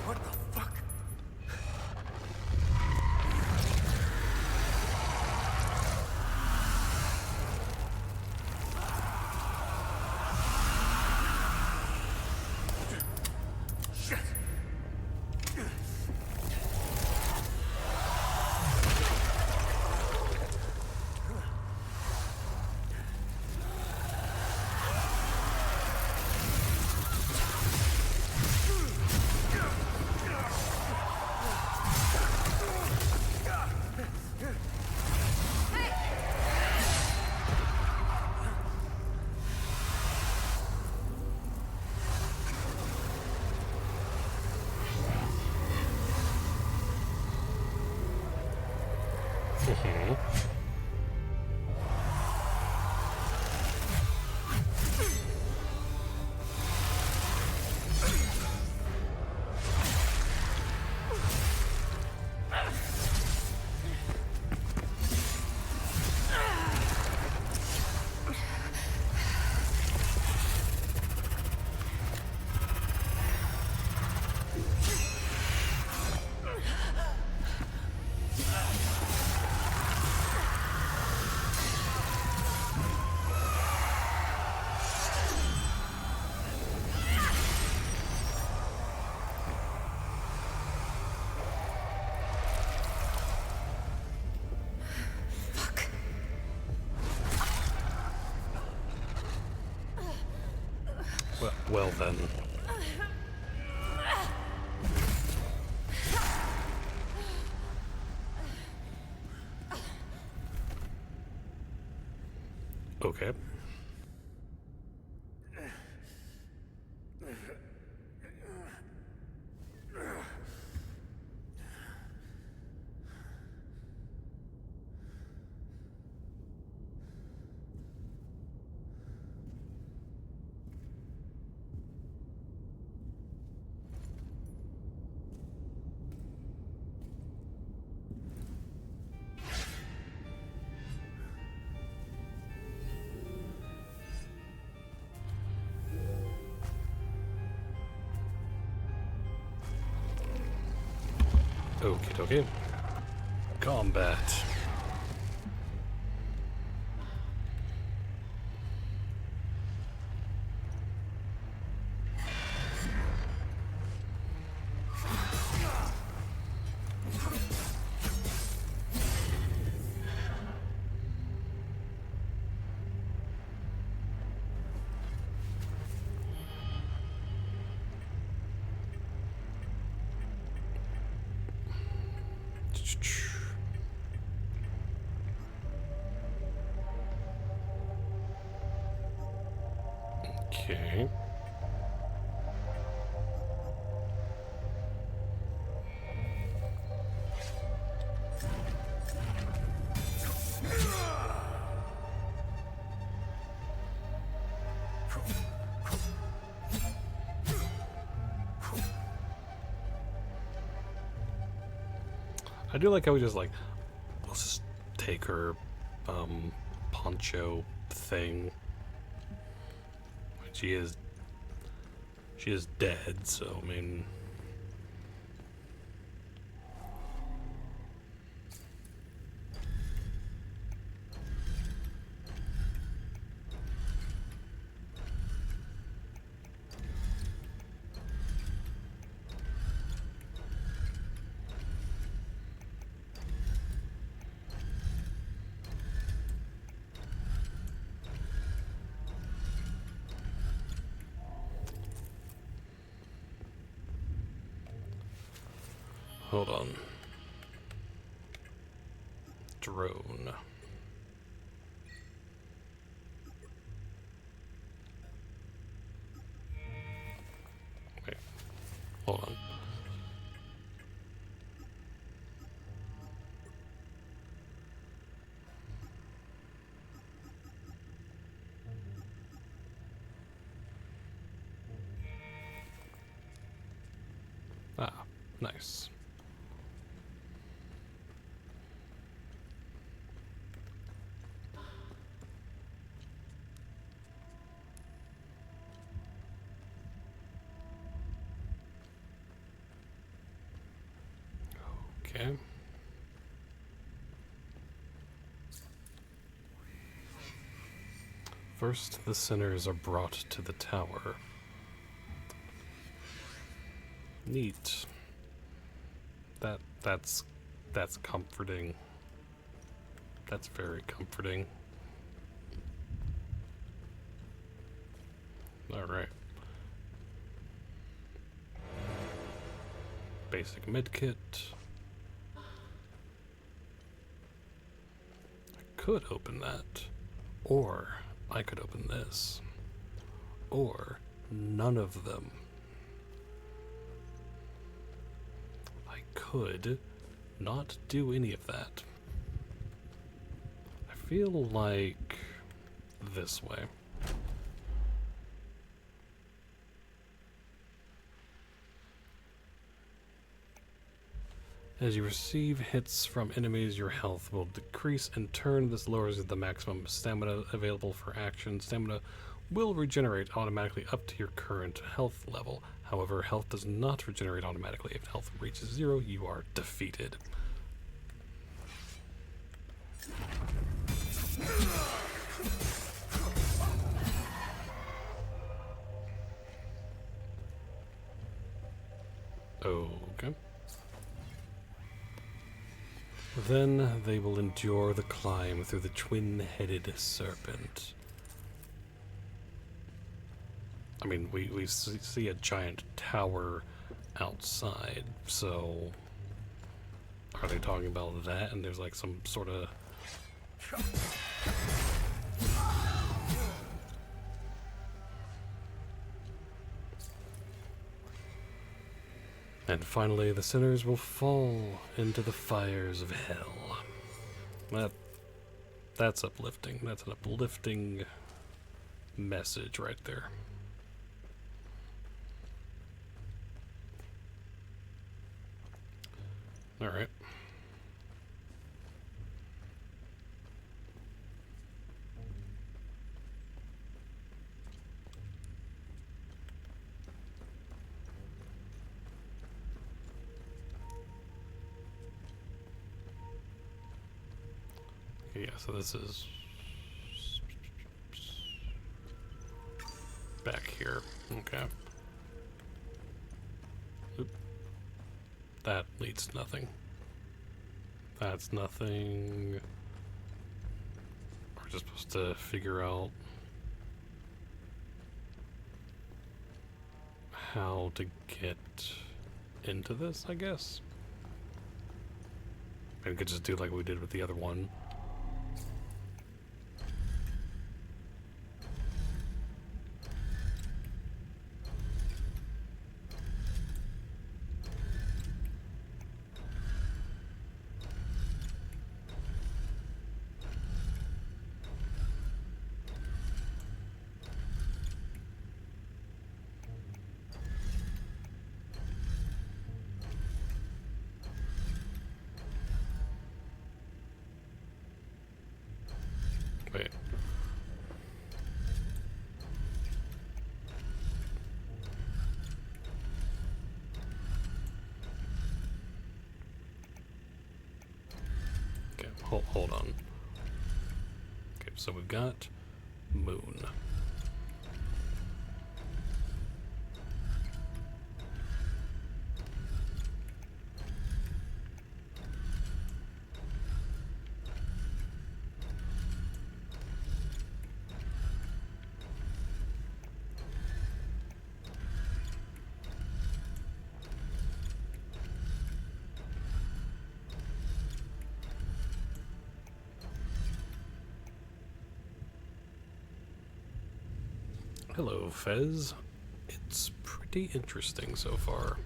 [SPEAKER 3] What the fuck? Shit!
[SPEAKER 1] Well then. Okay. Okie dokie. Combat. Okay. I do like how we just like, let's just take her poncho thing. She is dead, so I mean, hold on. Drone. Wait, hold on. Ah, nice. Okay. First, the sinners are brought to the tower. Neat. That's comforting. That's very comforting. Alright. Basic medkit. I could open that. Or I could open this. Or none of them. I could not do any of that. I feel like this way. As you receive hits from enemies, your health will decrease. In turn, this lowers the maximum stamina available for action. Stamina will regenerate automatically up to your current health level. However, health does not regenerate automatically. If health reaches 0, you are defeated. Okay. Then they will endure the climb through the twin-headed serpent. I mean, we see a giant tower outside, so are they talking about that? And there's like some sort of... And finally, the sinners will fall into the fires of hell. That's uplifting. That's an uplifting message right there. All right. Yeah, so this is back here. Okay. Oop. That leads to nothing. That's nothing. We're just supposed to figure out how to get into this, I guess. Maybe we could just do like we did with the other one. Wait. Okay, hold on. Okay, so we've got moon. Hello, Fez. It's pretty interesting so far,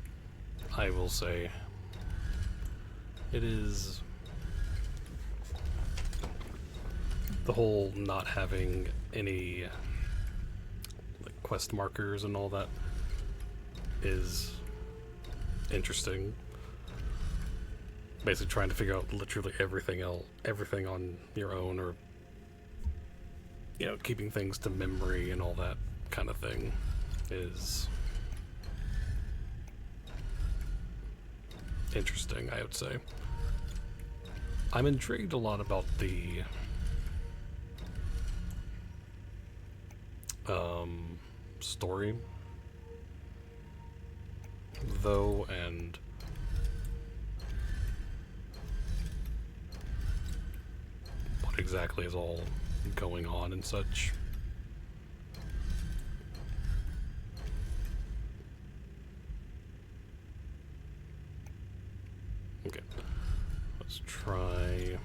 [SPEAKER 1] I will say. It is... the whole not having any like quest markers and all that is interesting. Basically trying to figure out literally everything on your own, or keeping things to memory and all that kind of thing is interesting, I would say. I'm intrigued a lot about the story, though, and what exactly is all going on and such. Okay, let's try.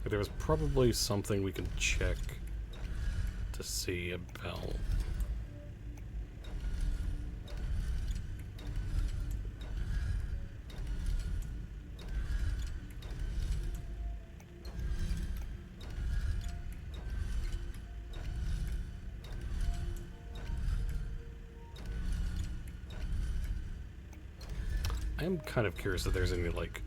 [SPEAKER 1] There was probably something we could check to see about. I am kind of curious if there's any, like,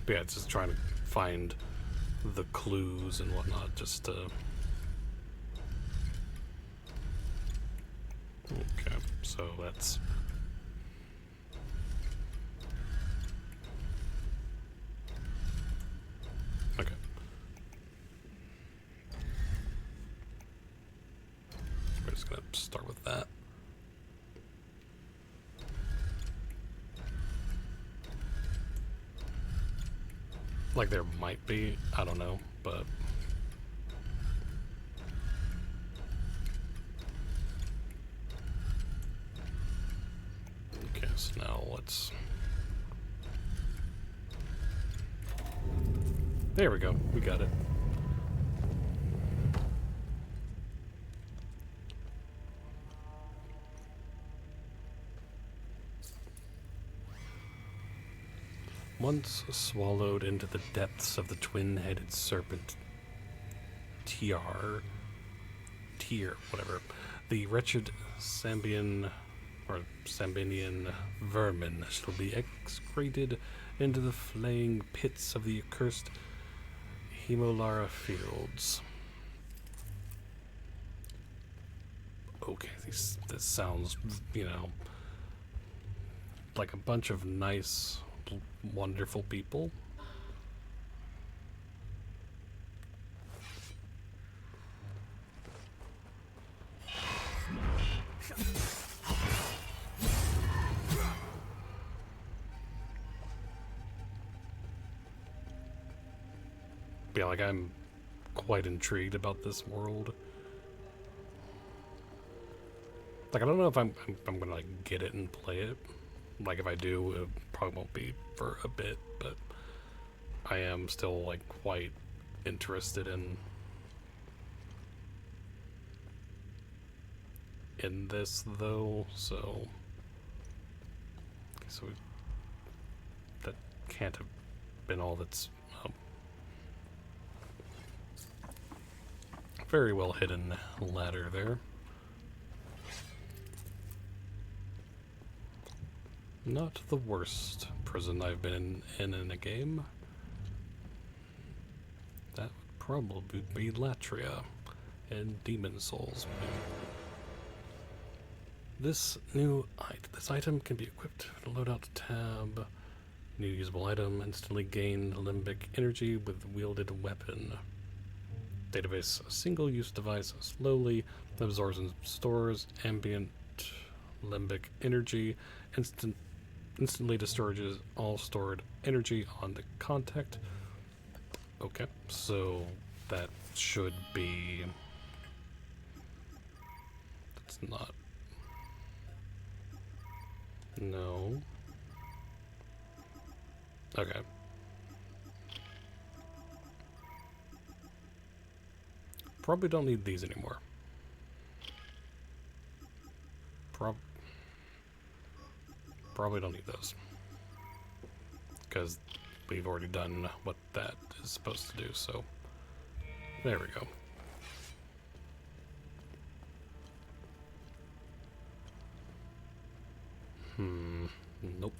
[SPEAKER 1] yeah, it's just trying to find the clues and whatnot, just to... Okay, so that's... Okay. We're just gonna start with that. Like, there might be, I don't know, but... Okay, so now let's... There we go, we got it. Once swallowed into the depths of the twin-headed serpent Tier, whatever, the wretched Sambinian vermin shall be excreted into the flaying pits of the accursed Hemolara fields. Okay, this sounds, like a bunch of nice, wonderful people. Yeah, like, I'm quite intrigued about this world. Like, I don't know if I'm gonna, like, get it and play it. Like, if I do, it probably won't be for a bit, but I am still, like, quite interested in this, though, so... Okay, so that can't have been all that's very well hidden ladder there. Not the worst prison I've been in a game. That would probably be Latria and Demon Souls. This item can be equipped with a loadout tab. New usable item, instantly gain limbic energy with wielded weapon. Database, a single-use device, slowly absorbs and stores ambient limbic energy. Instant instantly discharges all stored energy on the contact. Okay, so that should be... That's not... No. Okay. Probably don't need these anymore. Probably don't need those. Because we've already done what that is supposed to do, so... There we go. Nope.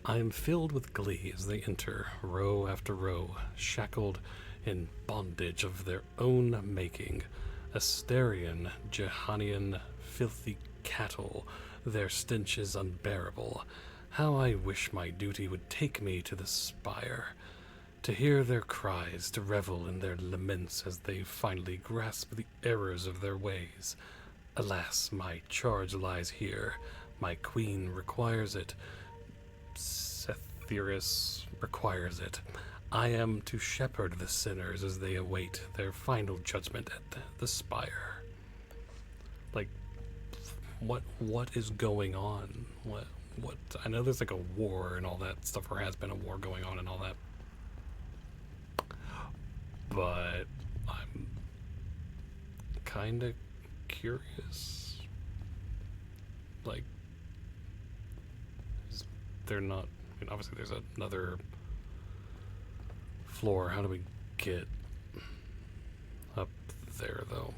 [SPEAKER 1] I am filled with glee as they enter, row after row, shackled in bondage of their own making. Asterian, Jehanian, filthy cattle, their stench is unbearable. How I wish my duty would take me to the spire, to hear their cries, to revel in their laments as they finally grasp the errors of their ways. Alas, my charge lies here. My queen requires it. Sethiris requires it. I am to shepherd the sinners as they await their final judgment at the spire. Like, what is going on? What I know there's like a war and all that stuff, or has been a war going on and all that. But I'm kind of curious. Like, they're not... I mean, obviously there's another floor. How do we get up there, though?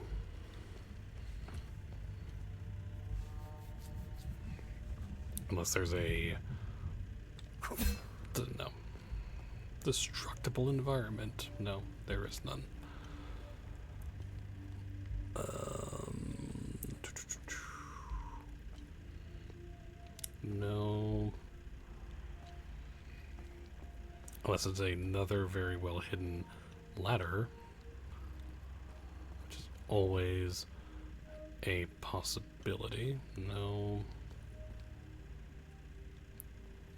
[SPEAKER 1] Unless there's a... No. Destructible environment. No, there is none. No. Unless it's another very well hidden ladder, which is always a possibility. No.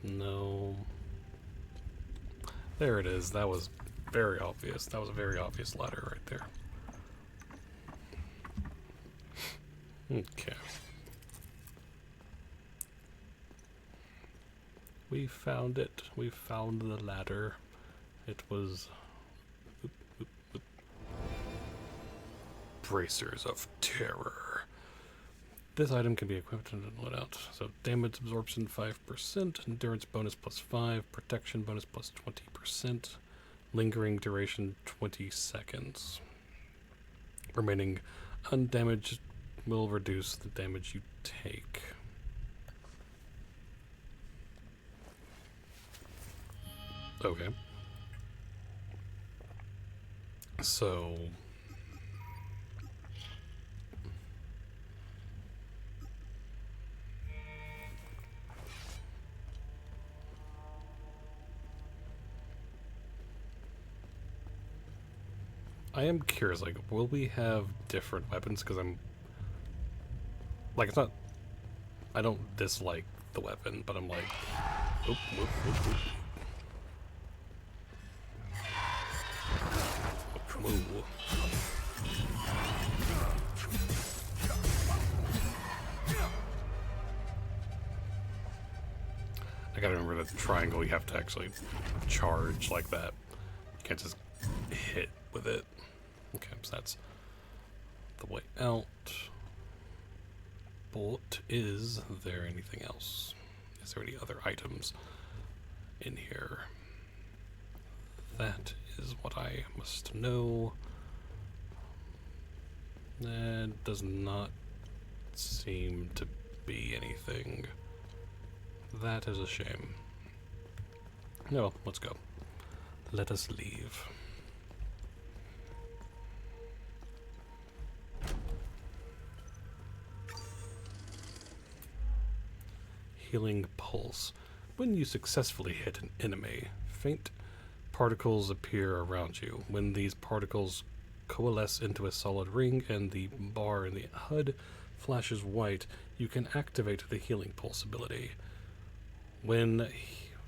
[SPEAKER 1] No. There it is. That was very obvious. That was a very obvious ladder right there. Okay. We found it. We found the ladder. It was... Bracers of Terror. This item can be equipped and let out. So damage absorption 5%, endurance bonus +5, protection bonus +20%, lingering duration 20 seconds. Remaining undamaged will reduce the damage you take. Okay. So... I am curious, like, will we have different weapons? Because I'm... Like, it's not... I don't dislike the weapon, but I'm like... Oop, oop, oop, oop. Whoa. I gotta remember that the triangle, you have to actually charge like that. You can't just hit with it. Okay, so that's the way out. But is there anything else? Is there any other items in here? That is what I must know. That does not seem to be anything. That is a shame. No, let's go. Let us leave. Healing Pulse. When you successfully hit an enemy, faint particles appear around you. When these particles coalesce into a solid ring and the bar in the HUD flashes white, you can activate the healing pulse ability. When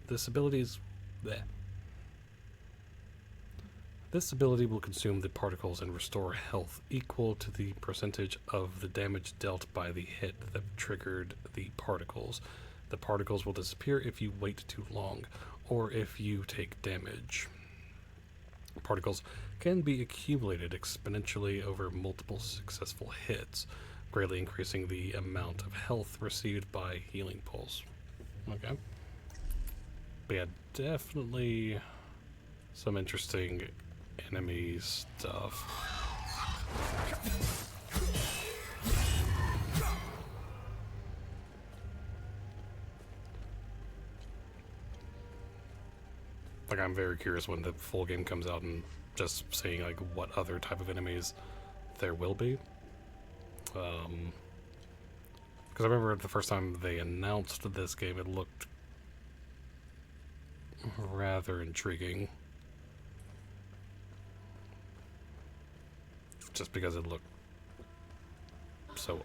[SPEAKER 1] this ability's bleh. This ability will consume the particles and restore health equal to the percentage of the damage dealt by the hit that triggered the particles. The particles will disappear if you wait too long, or if you take damage. Particles can be accumulated exponentially over multiple successful hits, greatly increasing the amount of health received by healing pulse. Okay. But yeah, definitely some interesting enemy stuff. Like, I'm very curious when the full game comes out and just seeing like what other type of enemies there will be. Because I remember the first time they announced this game, it looked rather intriguing. Just because it looked so...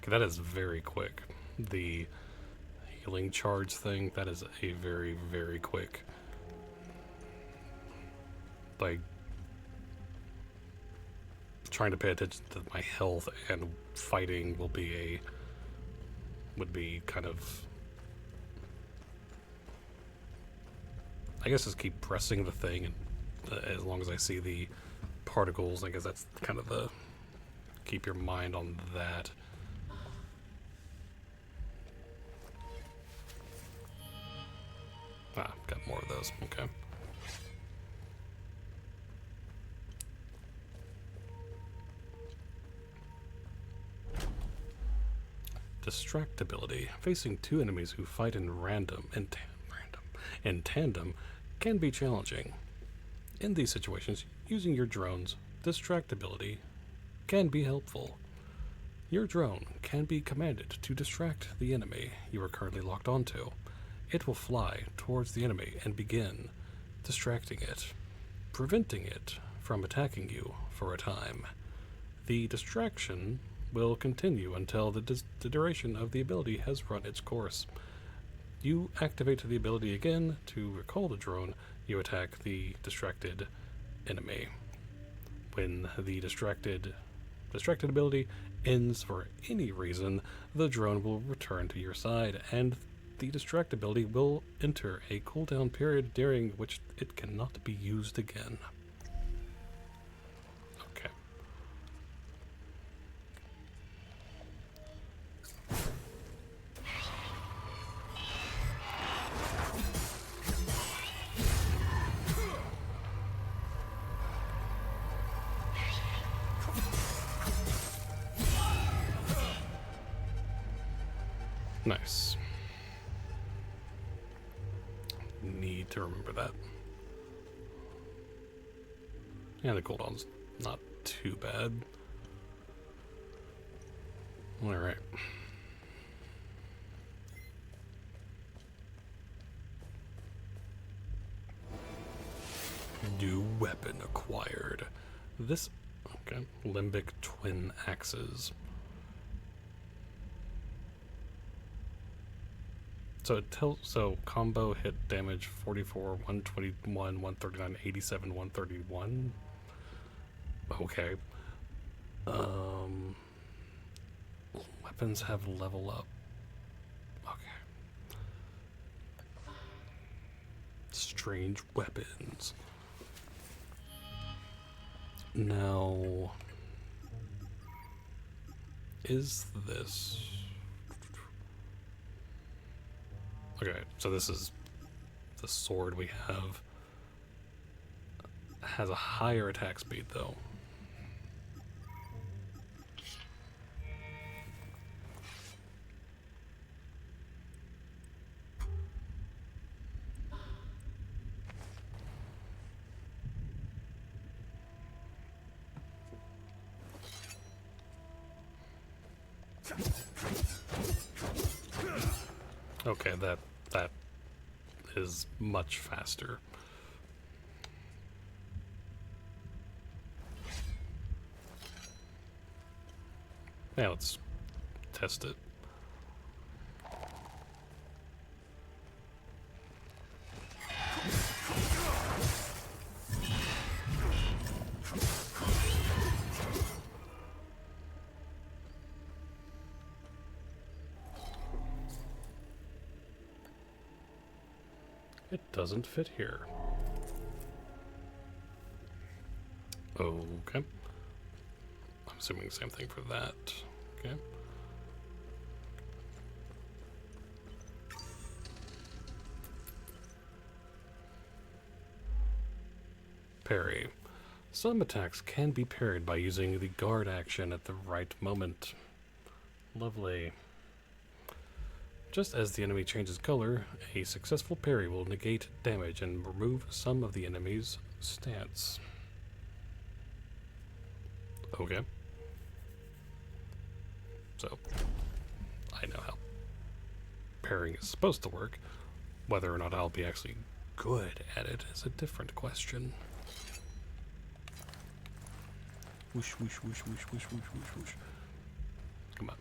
[SPEAKER 1] Okay, that is very quick. The healing charge thing, that is a very, very quick. Like, trying to pay attention to my health and fighting would be kind of, I guess, just keep pressing the thing, and as long as I see the particles, I guess that's kind of the, keep your mind on that. Ah, got more of those, okay. Distractibility. Facing two enemies who fight in tandem can be challenging. In these situations, using your drone's distractibility can be helpful. Your drone can be commanded to distract the enemy you are currently locked onto. It will fly towards the enemy and begin distracting it, preventing it from attacking you for a time. The distraction will continue until the duration of the ability has run its course. You activate the ability again to recall the drone. You attack the distracted enemy. When the distracted ability ends for any reason, the drone will return to your side, and the distractibility will enter a cooldown period during which it cannot be used again. Okay. Nice. Need to remember that. Yeah, the cooldown's not too bad. Alright. New weapon acquired. This, okay, limbic twin axes. So it tells, so combo hit damage 44, 121, 139, 87, 131. Okay. Weapons have level up. Okay. Strange weapons. Now, is this... Okay, so this is the sword we have. Has a higher attack speed, though. Okay, that is much faster. Now let's test it. It doesn't fit here. Okay. I'm assuming the same thing for that. Okay. Parry. Some attacks can be parried by using the guard action at the right moment. Lovely. Just as the enemy changes color, a successful parry will negate damage and remove some of the enemy's stance. Okay. So, I know how parrying is supposed to work. Whether or not I'll be actually good at it is a different question. Whoosh, whoosh, whoosh, whoosh, whoosh, whoosh, whoosh, whoosh. Come on.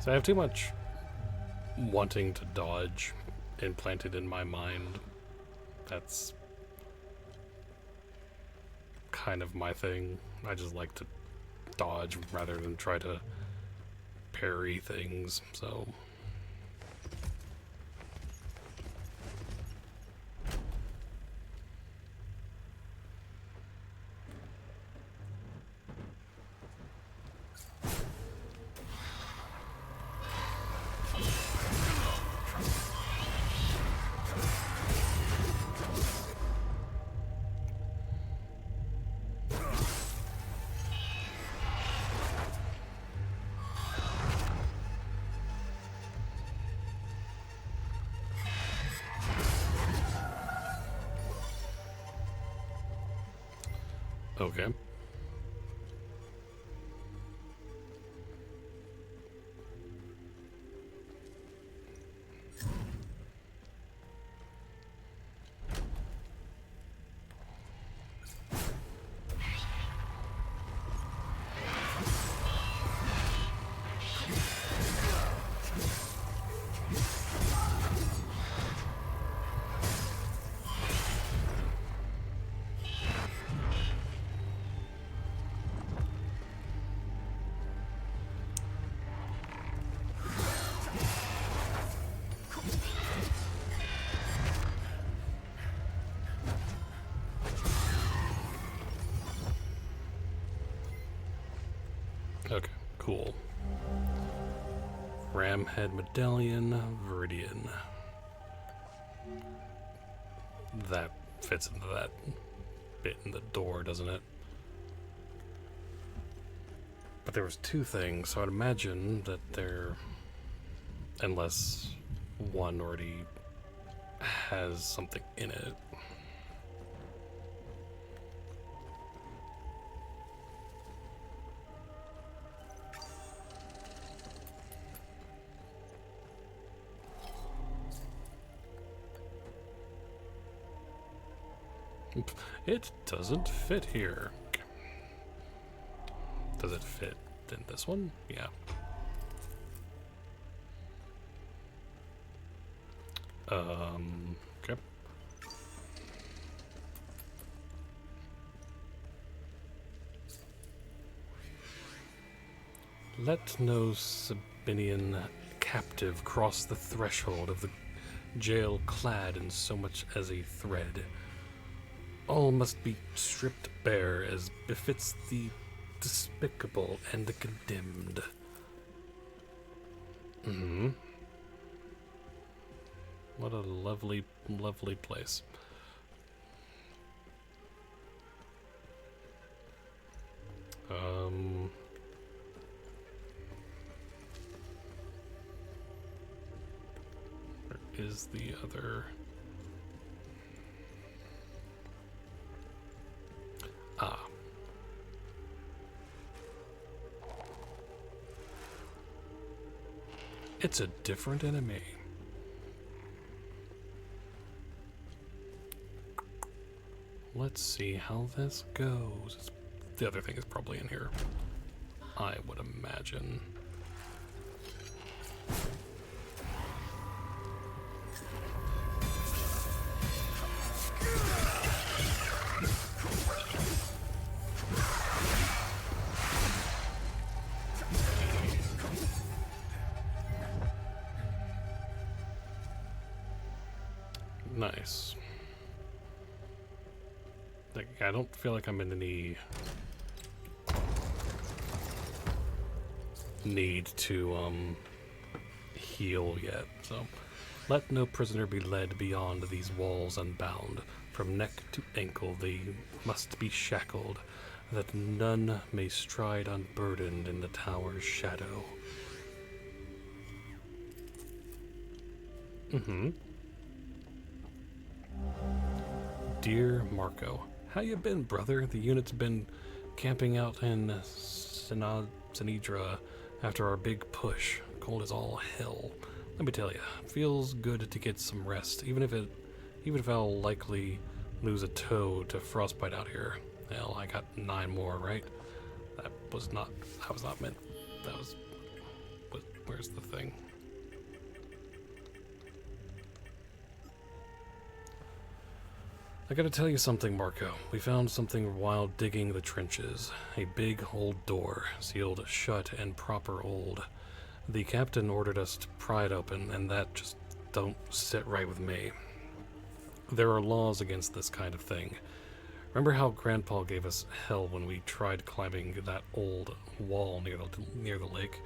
[SPEAKER 1] So I have too much wanting to dodge implanted in my mind. That's kind of my thing. I just like to dodge rather than try to parry things, so... Okay. Okay, cool. Ramhead Medallion, Viridian. That fits into that bit in the door, doesn't it? But there was two things, so I'd imagine that they're... Unless one already has something in it. It doesn't fit here. Does it fit in this one? Yeah. Okay. Let no Sabinian captive cross the threshold of the jail clad in so much as a thread. All must be stripped bare as befits the despicable and the condemned. What a lovely, lovely place. Where is the other? Ah. It's a different enemy. Let's see how this goes. The other thing is probably in here, I would imagine. Nice. Like, I don't feel like I'm in any need to heal yet, so let no prisoner be led beyond these walls unbound. From neck to ankle they must be shackled, that none may stride unburdened in the tower's shadow. Dear Marco, how you been, brother? The unit's been camping out in Sinidra after our big push. Cold as all hell. Let me tell you, feels good to get some rest, even if I'll likely lose a toe to frostbite out here. Hell, I got 9 more, right? That was not meant. That was. Where's the thing? I gotta tell you something, Marco. We found something while digging the trenches. A big old door, sealed shut and proper old. The captain ordered us to pry it open, and that just don't sit right with me. There are laws against this kind of thing. Remember how Grandpa gave us hell when we tried climbing that old wall near the lake?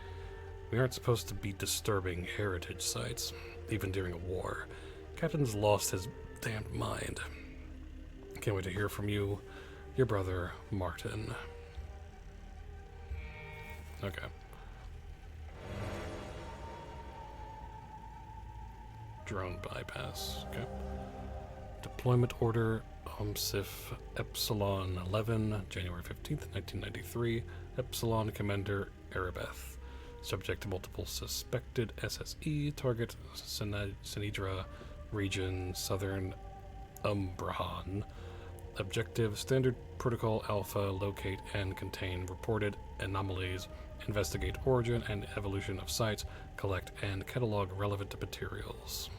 [SPEAKER 1] We aren't supposed to be disturbing heritage sites, even during a war. Captain's lost his damned mind. Can't wait to hear from you, your brother, Martin. Okay. Drone bypass. Okay. Deployment order, OMSIF Epsilon 11, January 15th, 1993. Epsilon Commander Erebeth. Subject to multiple suspected SSE. Target Sinidra region, Southern Umbrahan. Objective, Standard Protocol Alpha, locate and contain reported anomalies, investigate origin and evolution of sites, collect and catalog relevant materials.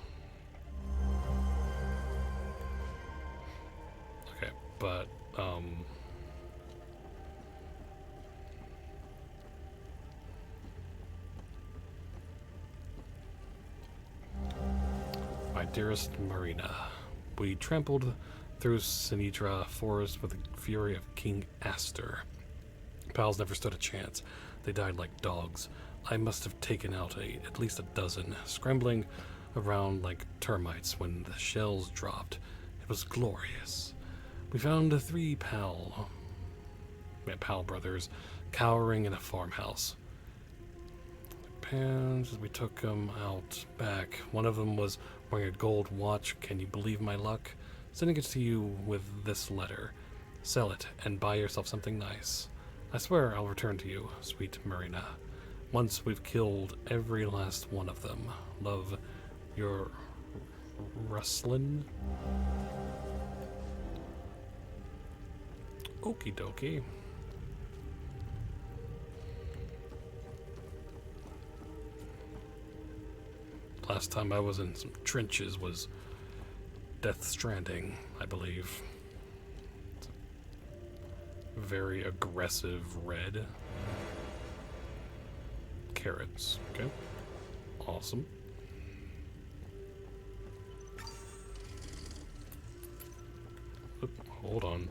[SPEAKER 1] Okay, but, my dearest Marina, we trampled through Sinidra forest with the fury of King Aster. Pals never stood a chance. They died like dogs. I must have taken out at least a dozen, scrambling around like termites when the shells dropped. It was glorious. We found the 3 Pal brothers cowering in a farmhouse. Pans, we took them out back. One of them was wearing a gold watch. Can you believe my luck? Sending it to you with this letter. Sell it and buy yourself something nice. I swear I'll return to you, sweet Marina. Once we've killed every last one of them. Love, your Rustlin. Okie dokie. Last time I was in some trenches was Death Stranding, I believe. It's a very aggressive red. Carrots, okay. Awesome. Oop, hold on.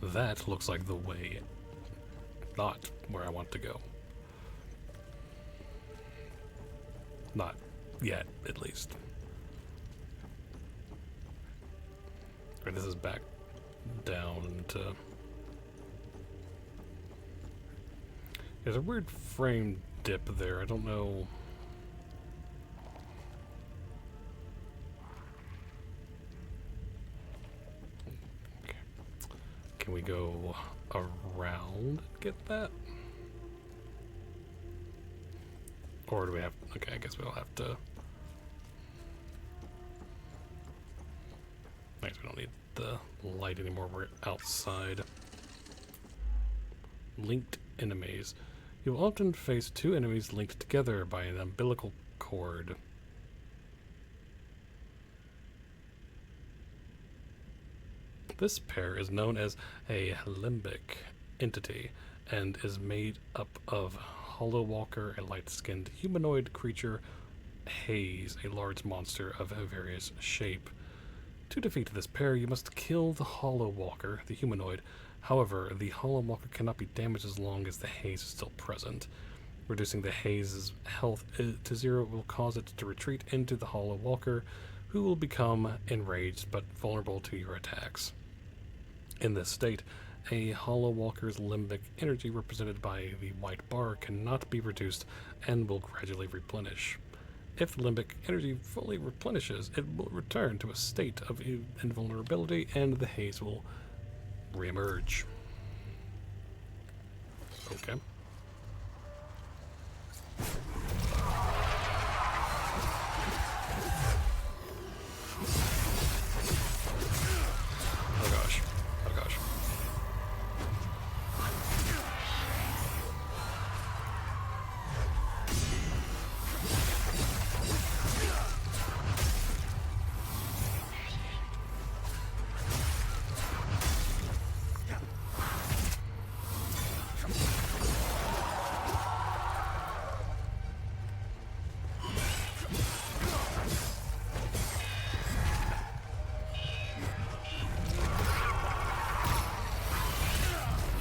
[SPEAKER 1] That looks like the way, not where I want to go. Not yet, at least. Or this is back down to There's a weird frame dip there. I don't know. Okay. Can we go around and get that? Or do we have... Okay, I guess we'll have to... I guess we don't need the light anymore. We're outside. Linked enemies. You will often face two enemies linked together by an umbilical cord. This pair is known as a limbic entity and is made up of Hollow Walker, a light-skinned humanoid creature, Haze, a large monster of a various shape. To defeat this pair, you must kill the Hollow Walker, the humanoid. However, the Hollow Walker cannot be damaged as long as the haze is still present. Reducing the haze's health to 0 will cause it to retreat into the Hollow Walker, who will become enraged but vulnerable to your attacks. In this state, a Hollow Walker's limbic energy, represented by the white bar, cannot be reduced and will gradually replenish. If the limbic energy fully replenishes, it will return to a state of invulnerability and the haze will reemerge. Okay. Oh gosh. Oh gosh.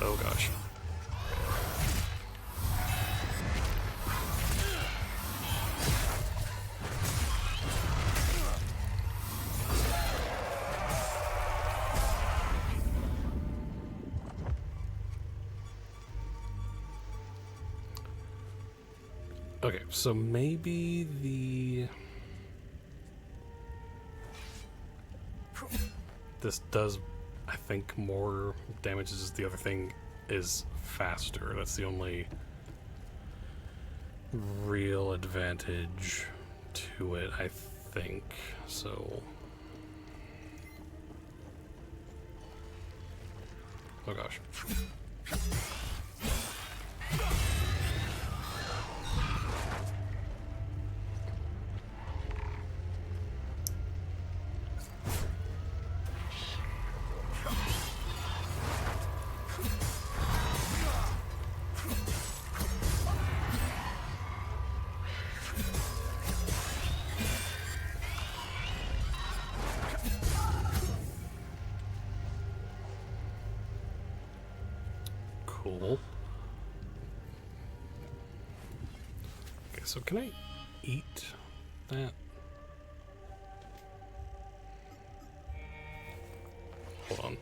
[SPEAKER 1] Oh gosh. Okay, so maybe this does, I think, more damage as the other thing is faster. That's the only real advantage to it, I think. So... Oh gosh. Cool. Okay, so can I eat that? Hold on.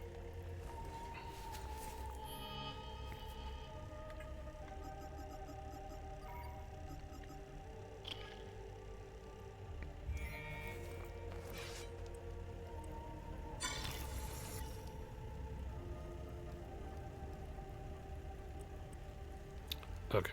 [SPEAKER 1] Okay.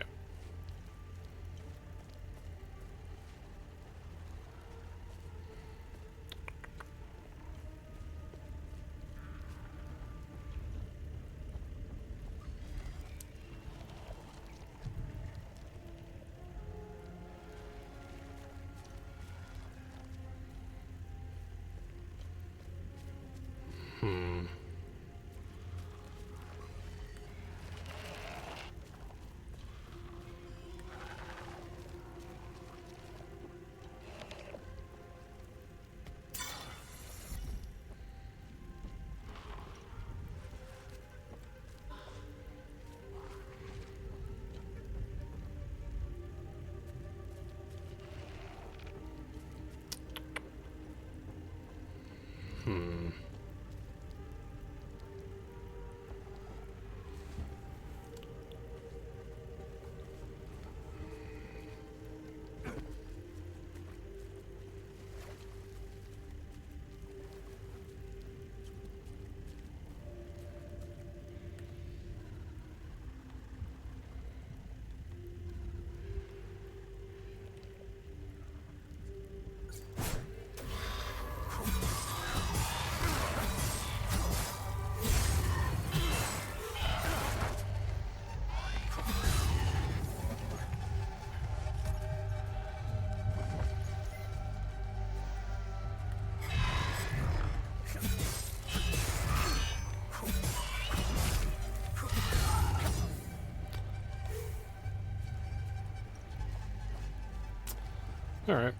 [SPEAKER 1] Alright.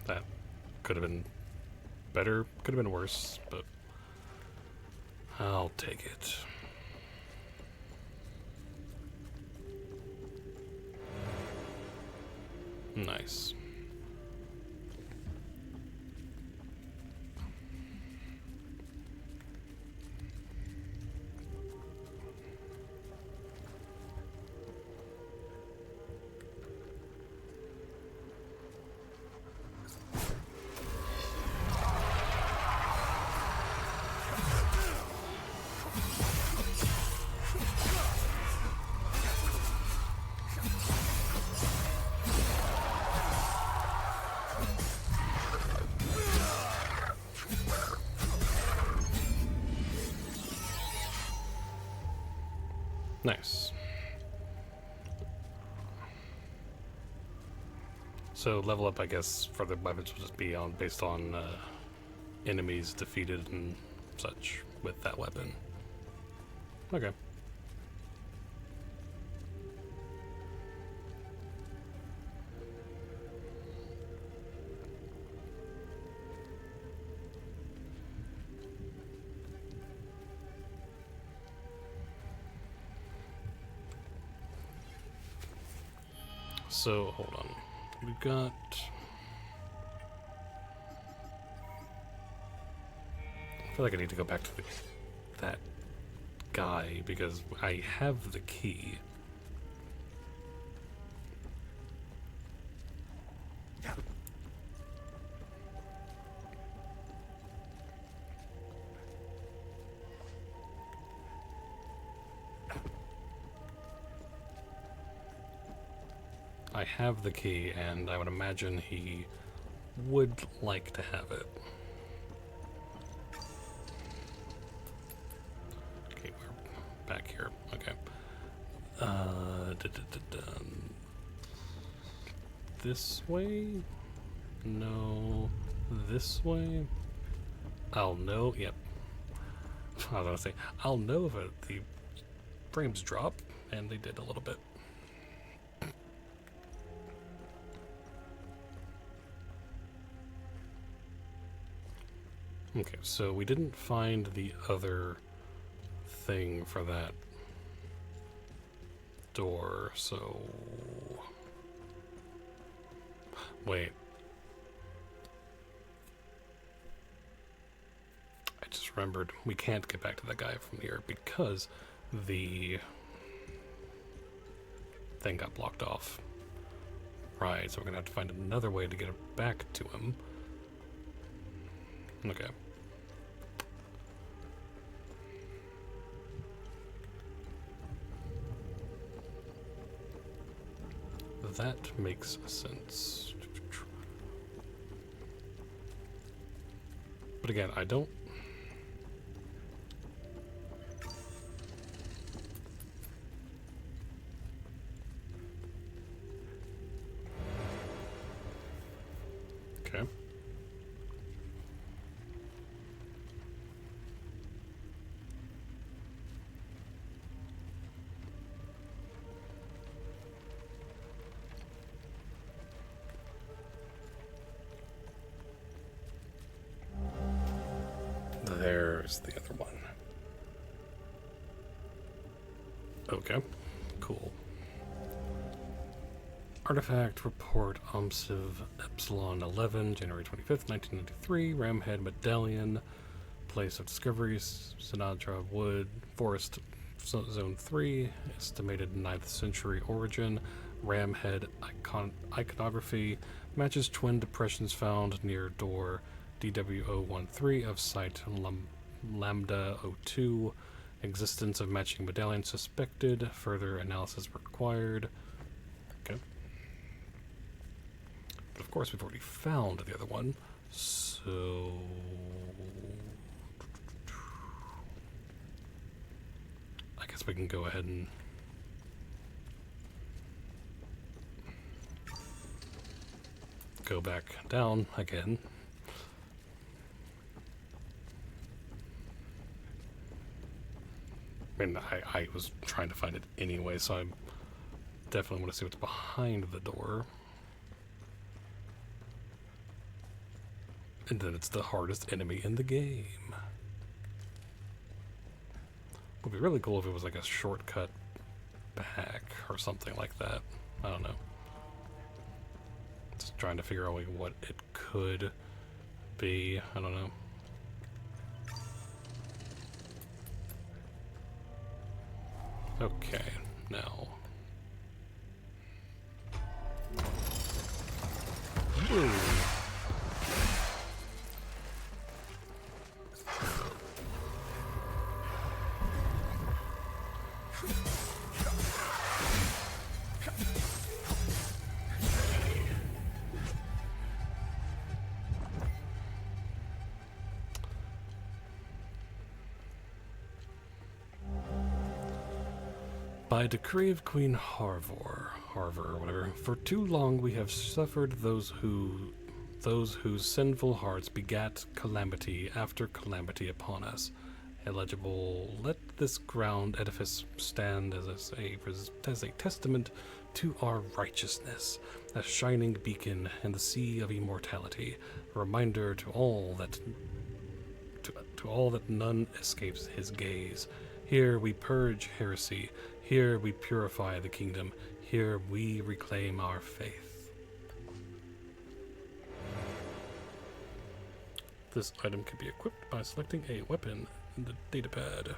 [SPEAKER 1] That could have been better, could have been worse, but I'll take it. Nice. Nice. So level up, I guess, for the weapons will just be based on enemies defeated and such with that weapon. Okay. So, hold on. We've got... I feel like I need to go back to that guy, because I have the key. I have the key, and I would imagine he would like to have it. Okay, we're back here. Okay. This way? No. This way? I'll know. Yep. I was gonna say, I'll know if the frames drop, and they did a little bit. Okay, so we didn't find the other thing for that door, so... Wait. I just remembered we can't get back to that guy from here because the thing got blocked off. Right, so we're gonna have to find another way to get it back to him. Okay. That makes sense. But again, I don't... Okay. There's the other one. Okay, cool. Artifact report OMSIV Epsilon 11, January 25th, 1993. Ramhead Medallion, place of discovery, Sinatra Wood, Forest Zone 3, estimated 9th century origin. Ramhead iconography matches twin depressions found near door DW013 of site Lambda 02. Existence of matching medallion suspected. Further analysis required. Okay. But of course, we've already found the other one. So... I guess we can go ahead and... go back down again. I mean, I was trying to find it anyway, so I definitely want to see what's behind the door. And then it's the hardest enemy in the game. Would be really cool if it was like a shortcut back or something like that. I don't know. Just trying to figure out like what it could be. I don't know. Okay, now. Woo. By decree of Queen Harvor, or whatever, for too long we have suffered those whose sinful hearts begat calamity after calamity upon us. Illegible, let this ground edifice stand as a testament to our righteousness, a shining beacon in the sea of immortality, a reminder to all that none escapes his gaze. Here we purge heresy. Here we purify the kingdom. Here we reclaim our faith. This item can be equipped by selecting a weapon in the datapad.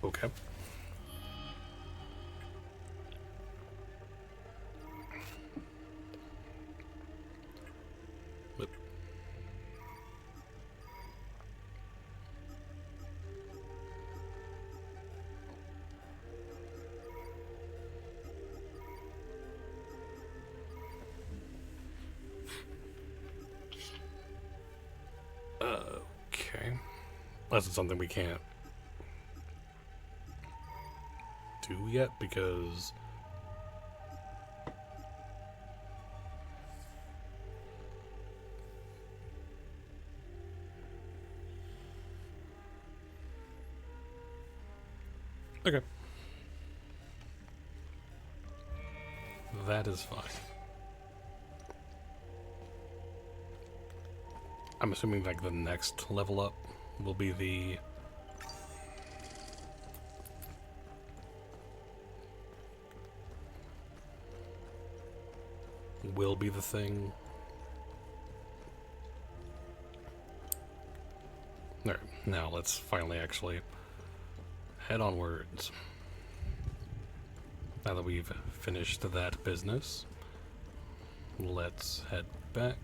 [SPEAKER 1] Okay. Okay. That's something we can't do yet because okay. That is fine. I'm assuming like the next level up will be the thing. Alright, now let's finally actually head onwards. Now that we've finished that business, let's head back.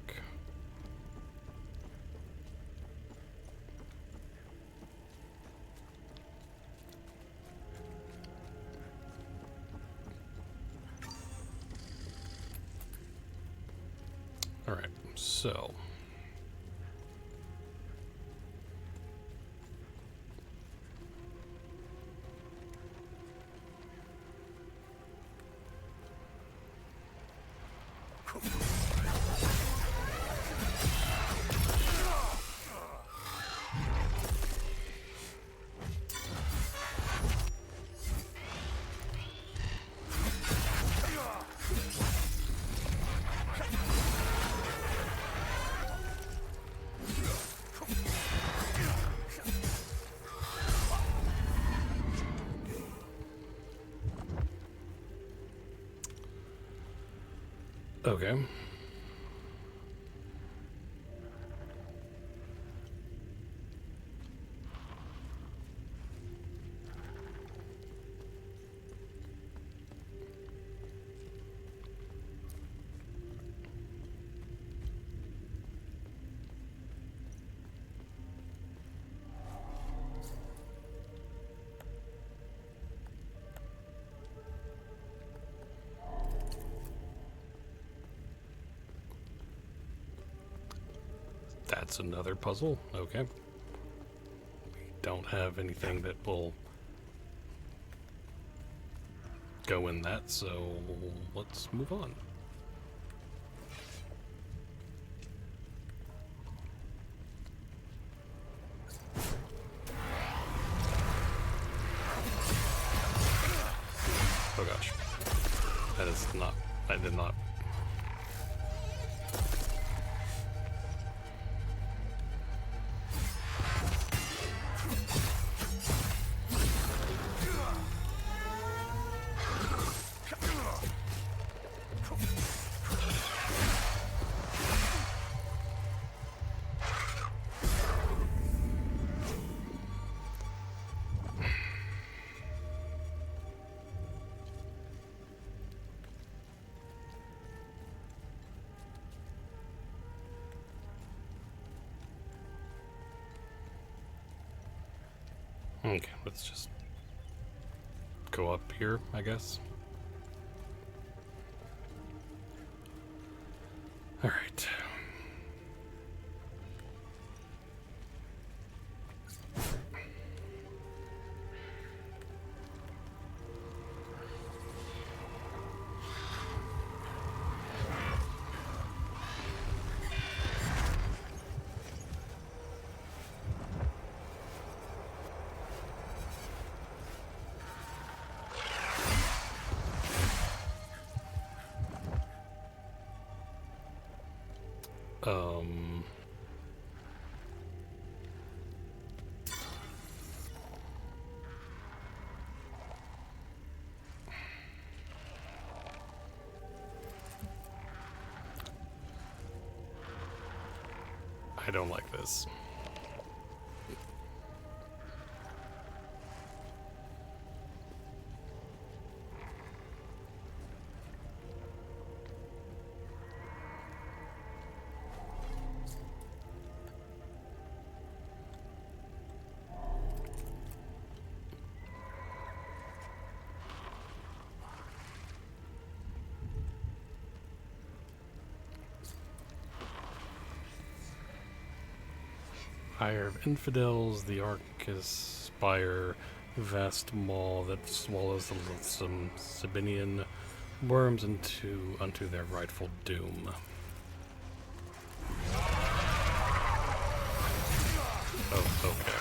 [SPEAKER 1] Alright, so okay. That's another puzzle. Okay. We don't have anything that will go in that, so let's move on. Oh gosh. That is not. I did not. Okay, let's just go up here, I guess. All right. I don't like this. Fire of Infidels, the Arcus Spire, vast maw that swallows the loathsome Sabinian worms unto their rightful doom. Oh, okay.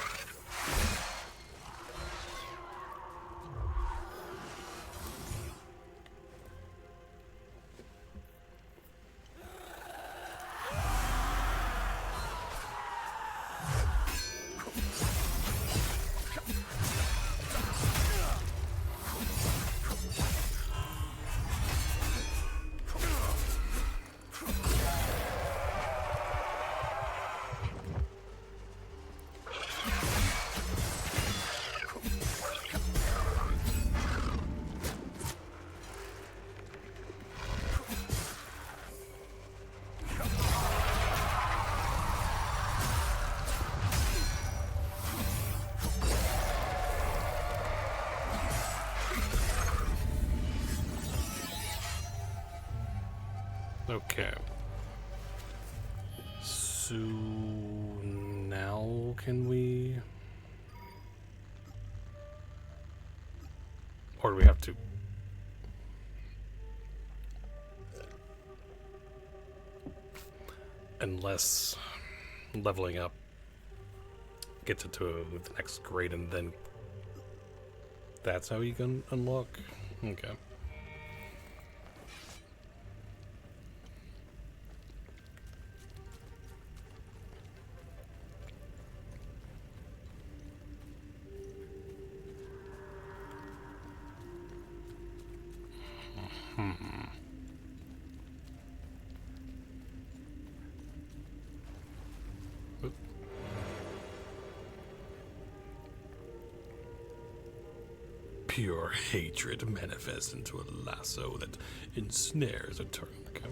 [SPEAKER 1] Okay. So now can we? Or do we have to? Unless leveling up gets it to the next grade and then that's how you can unlock? Okay. Pure hatred manifests into a lasso that ensnares a turn. Okay.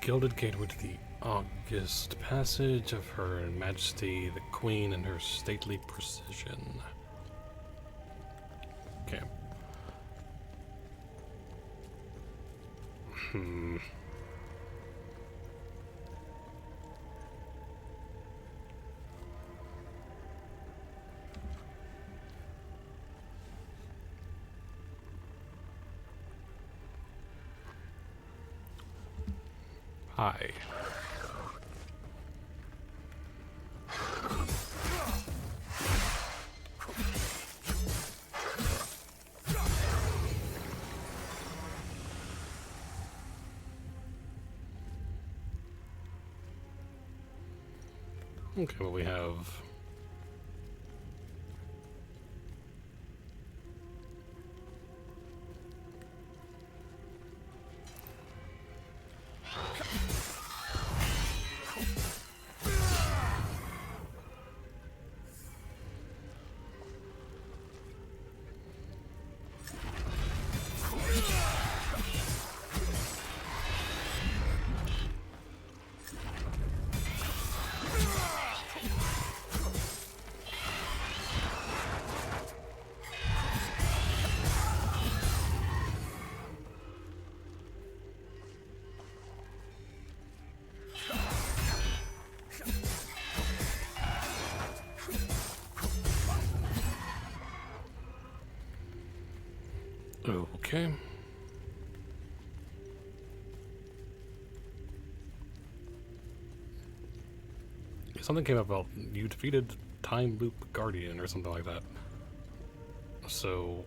[SPEAKER 1] gilded gateway to the august passage of Her Majesty the Queen and her stately precision. Okay. Hi. Okay, well we have okay. Something came up about you defeated Time Loop Guardian or something like that. So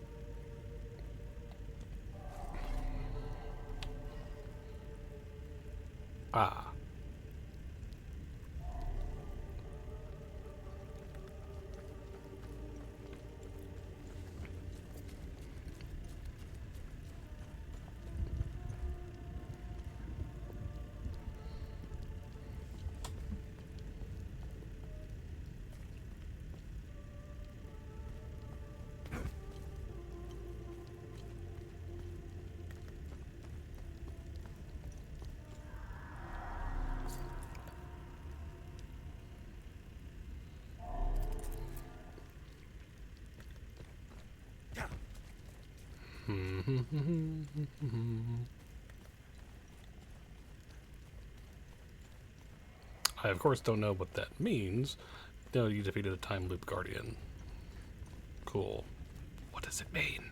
[SPEAKER 1] I of course don't know what that means. No, you defeated a Time Loop Guardian. Cool. What does it mean?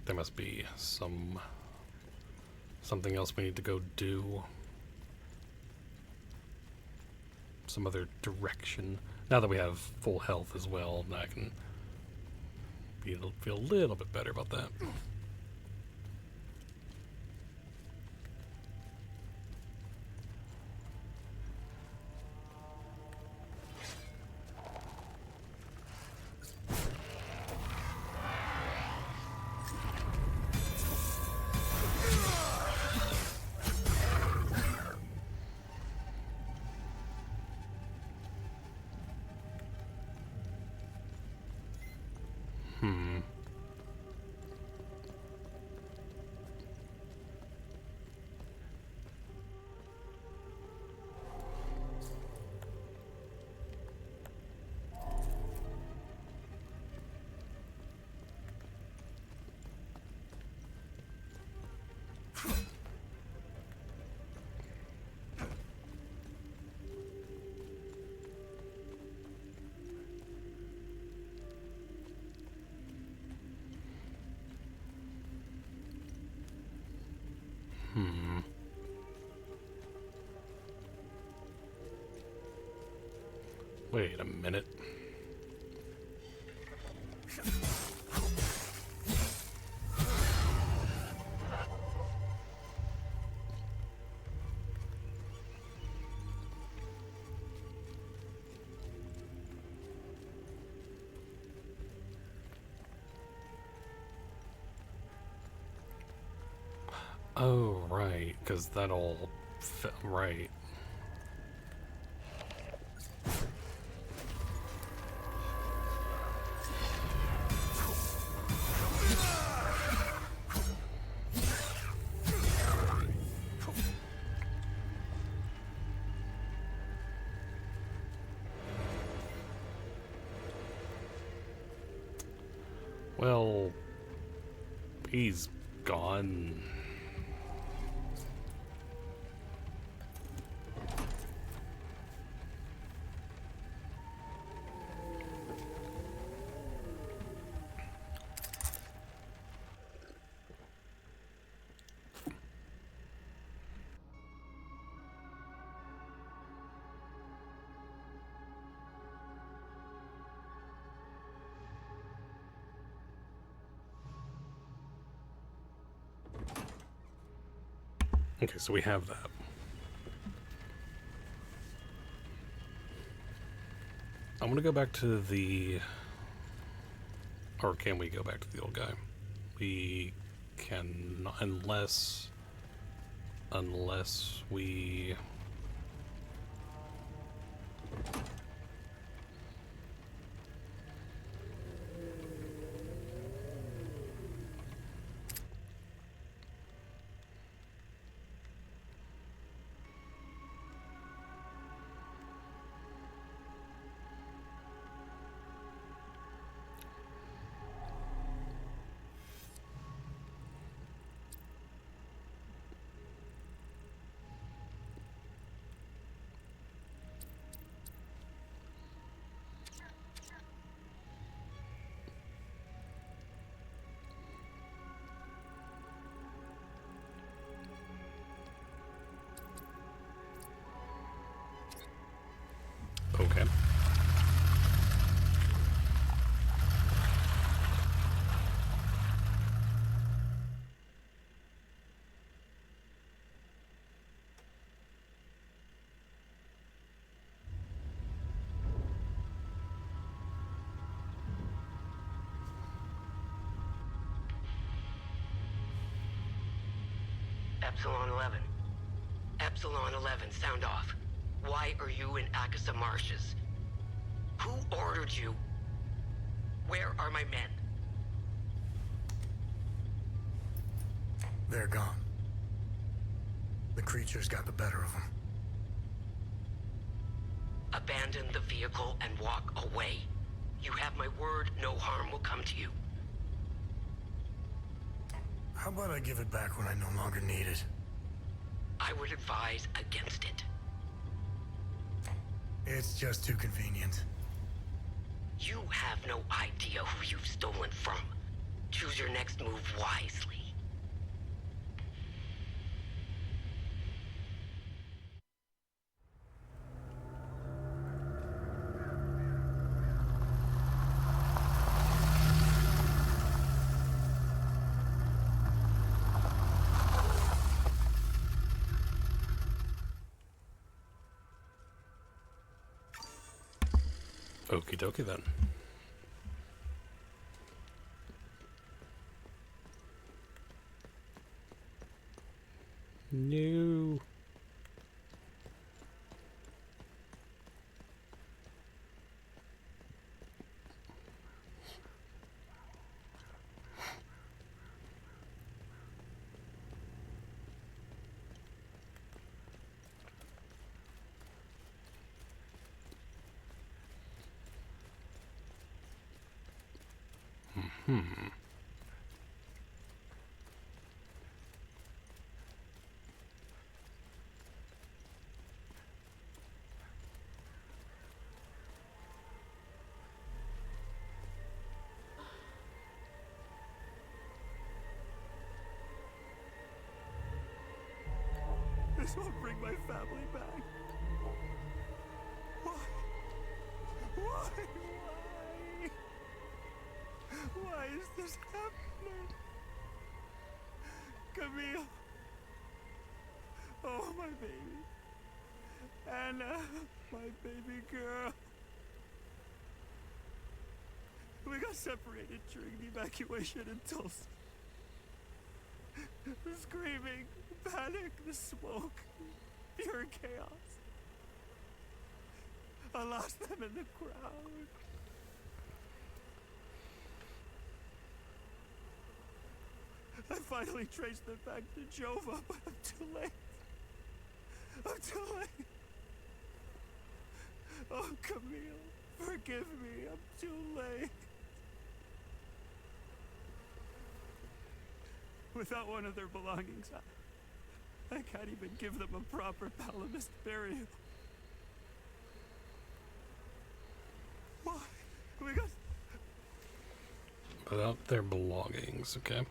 [SPEAKER 1] There must be something else we need to go do. Some other direction. Now that we have full health as well, I can feel a little bit better about that. Wait a minute. Oh, right, because that all fit right. Well, he's gone. Okay, so we have that. I'm gonna go back to the... Or can we go back to the old guy? We can... Unless we... Okay.
[SPEAKER 7] Epsilon 11. Epsilon 11, sound off. Why are you in Akasa Marshes? Who ordered you? Where are my men?
[SPEAKER 3] They're gone. The creatures got the better of them.
[SPEAKER 7] Abandon the vehicle and walk away. You have my word, no harm will come to you.
[SPEAKER 3] How about I give it back when I no longer need it?
[SPEAKER 7] I would advise against it.
[SPEAKER 3] It's just too convenient.
[SPEAKER 7] You have no idea who you've stolen from. Choose your next move wisely.
[SPEAKER 1] Okie dokie then. No.
[SPEAKER 6] This won't bring my family back. Why? Why? Why? Why is this happening? Camille. Oh, my baby. Anna, my baby girl. We got separated during the evacuation in Tulsa. The screaming, panic, the smoke, pure chaos. I lost them in the crowd. I finally traced them back to Jova, but I'm too late. I'm too late. Oh, Camille, forgive me. I'm too late. Without one of their belongings, I can't even give them a proper Palamist burial. Why? We got...
[SPEAKER 1] Without their belongings, okay.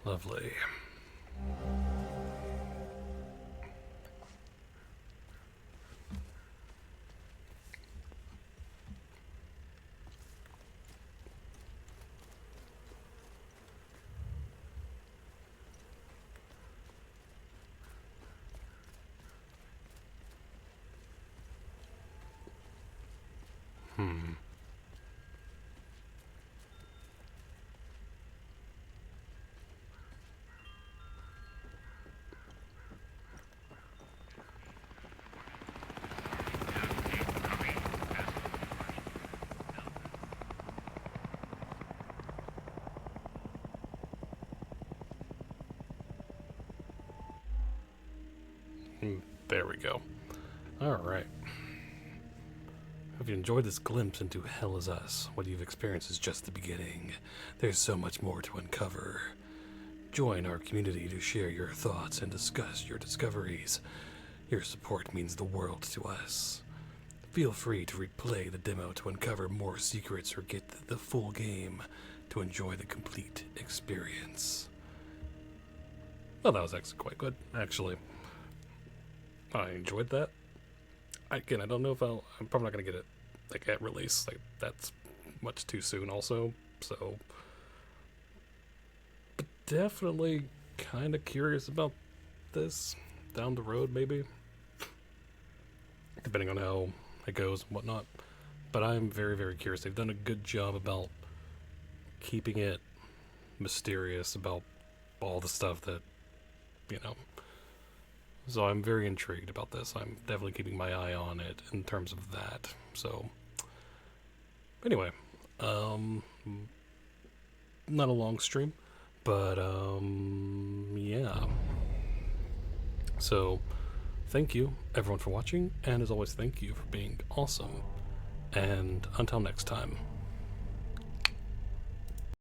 [SPEAKER 1] Lovely. There we go. Alright. If you enjoyed this glimpse into Hell Is Us, what you've experienced is just the beginning. There's so much more to uncover. Join our community to share your thoughts and discuss your discoveries. Your support means the world to us. Feel free to replay the demo to uncover more secrets or get the full game to enjoy the complete experience. Well, that was actually quite good, actually. I enjoyed that. Again, I don't know if I'm probably not gonna get it like at release. Like that's much too soon, also. So, but definitely kind of curious about this down the road, maybe, depending on how it goes and whatnot. But I'm very, very curious. They've done a good job about keeping it mysterious about all the stuff that, you know. So I'm very intrigued about this. I'm definitely keeping my eye on it in terms of that. So anyway, not a long stream, but yeah. So thank you everyone for watching, and as always, thank you for being awesome. And until next time.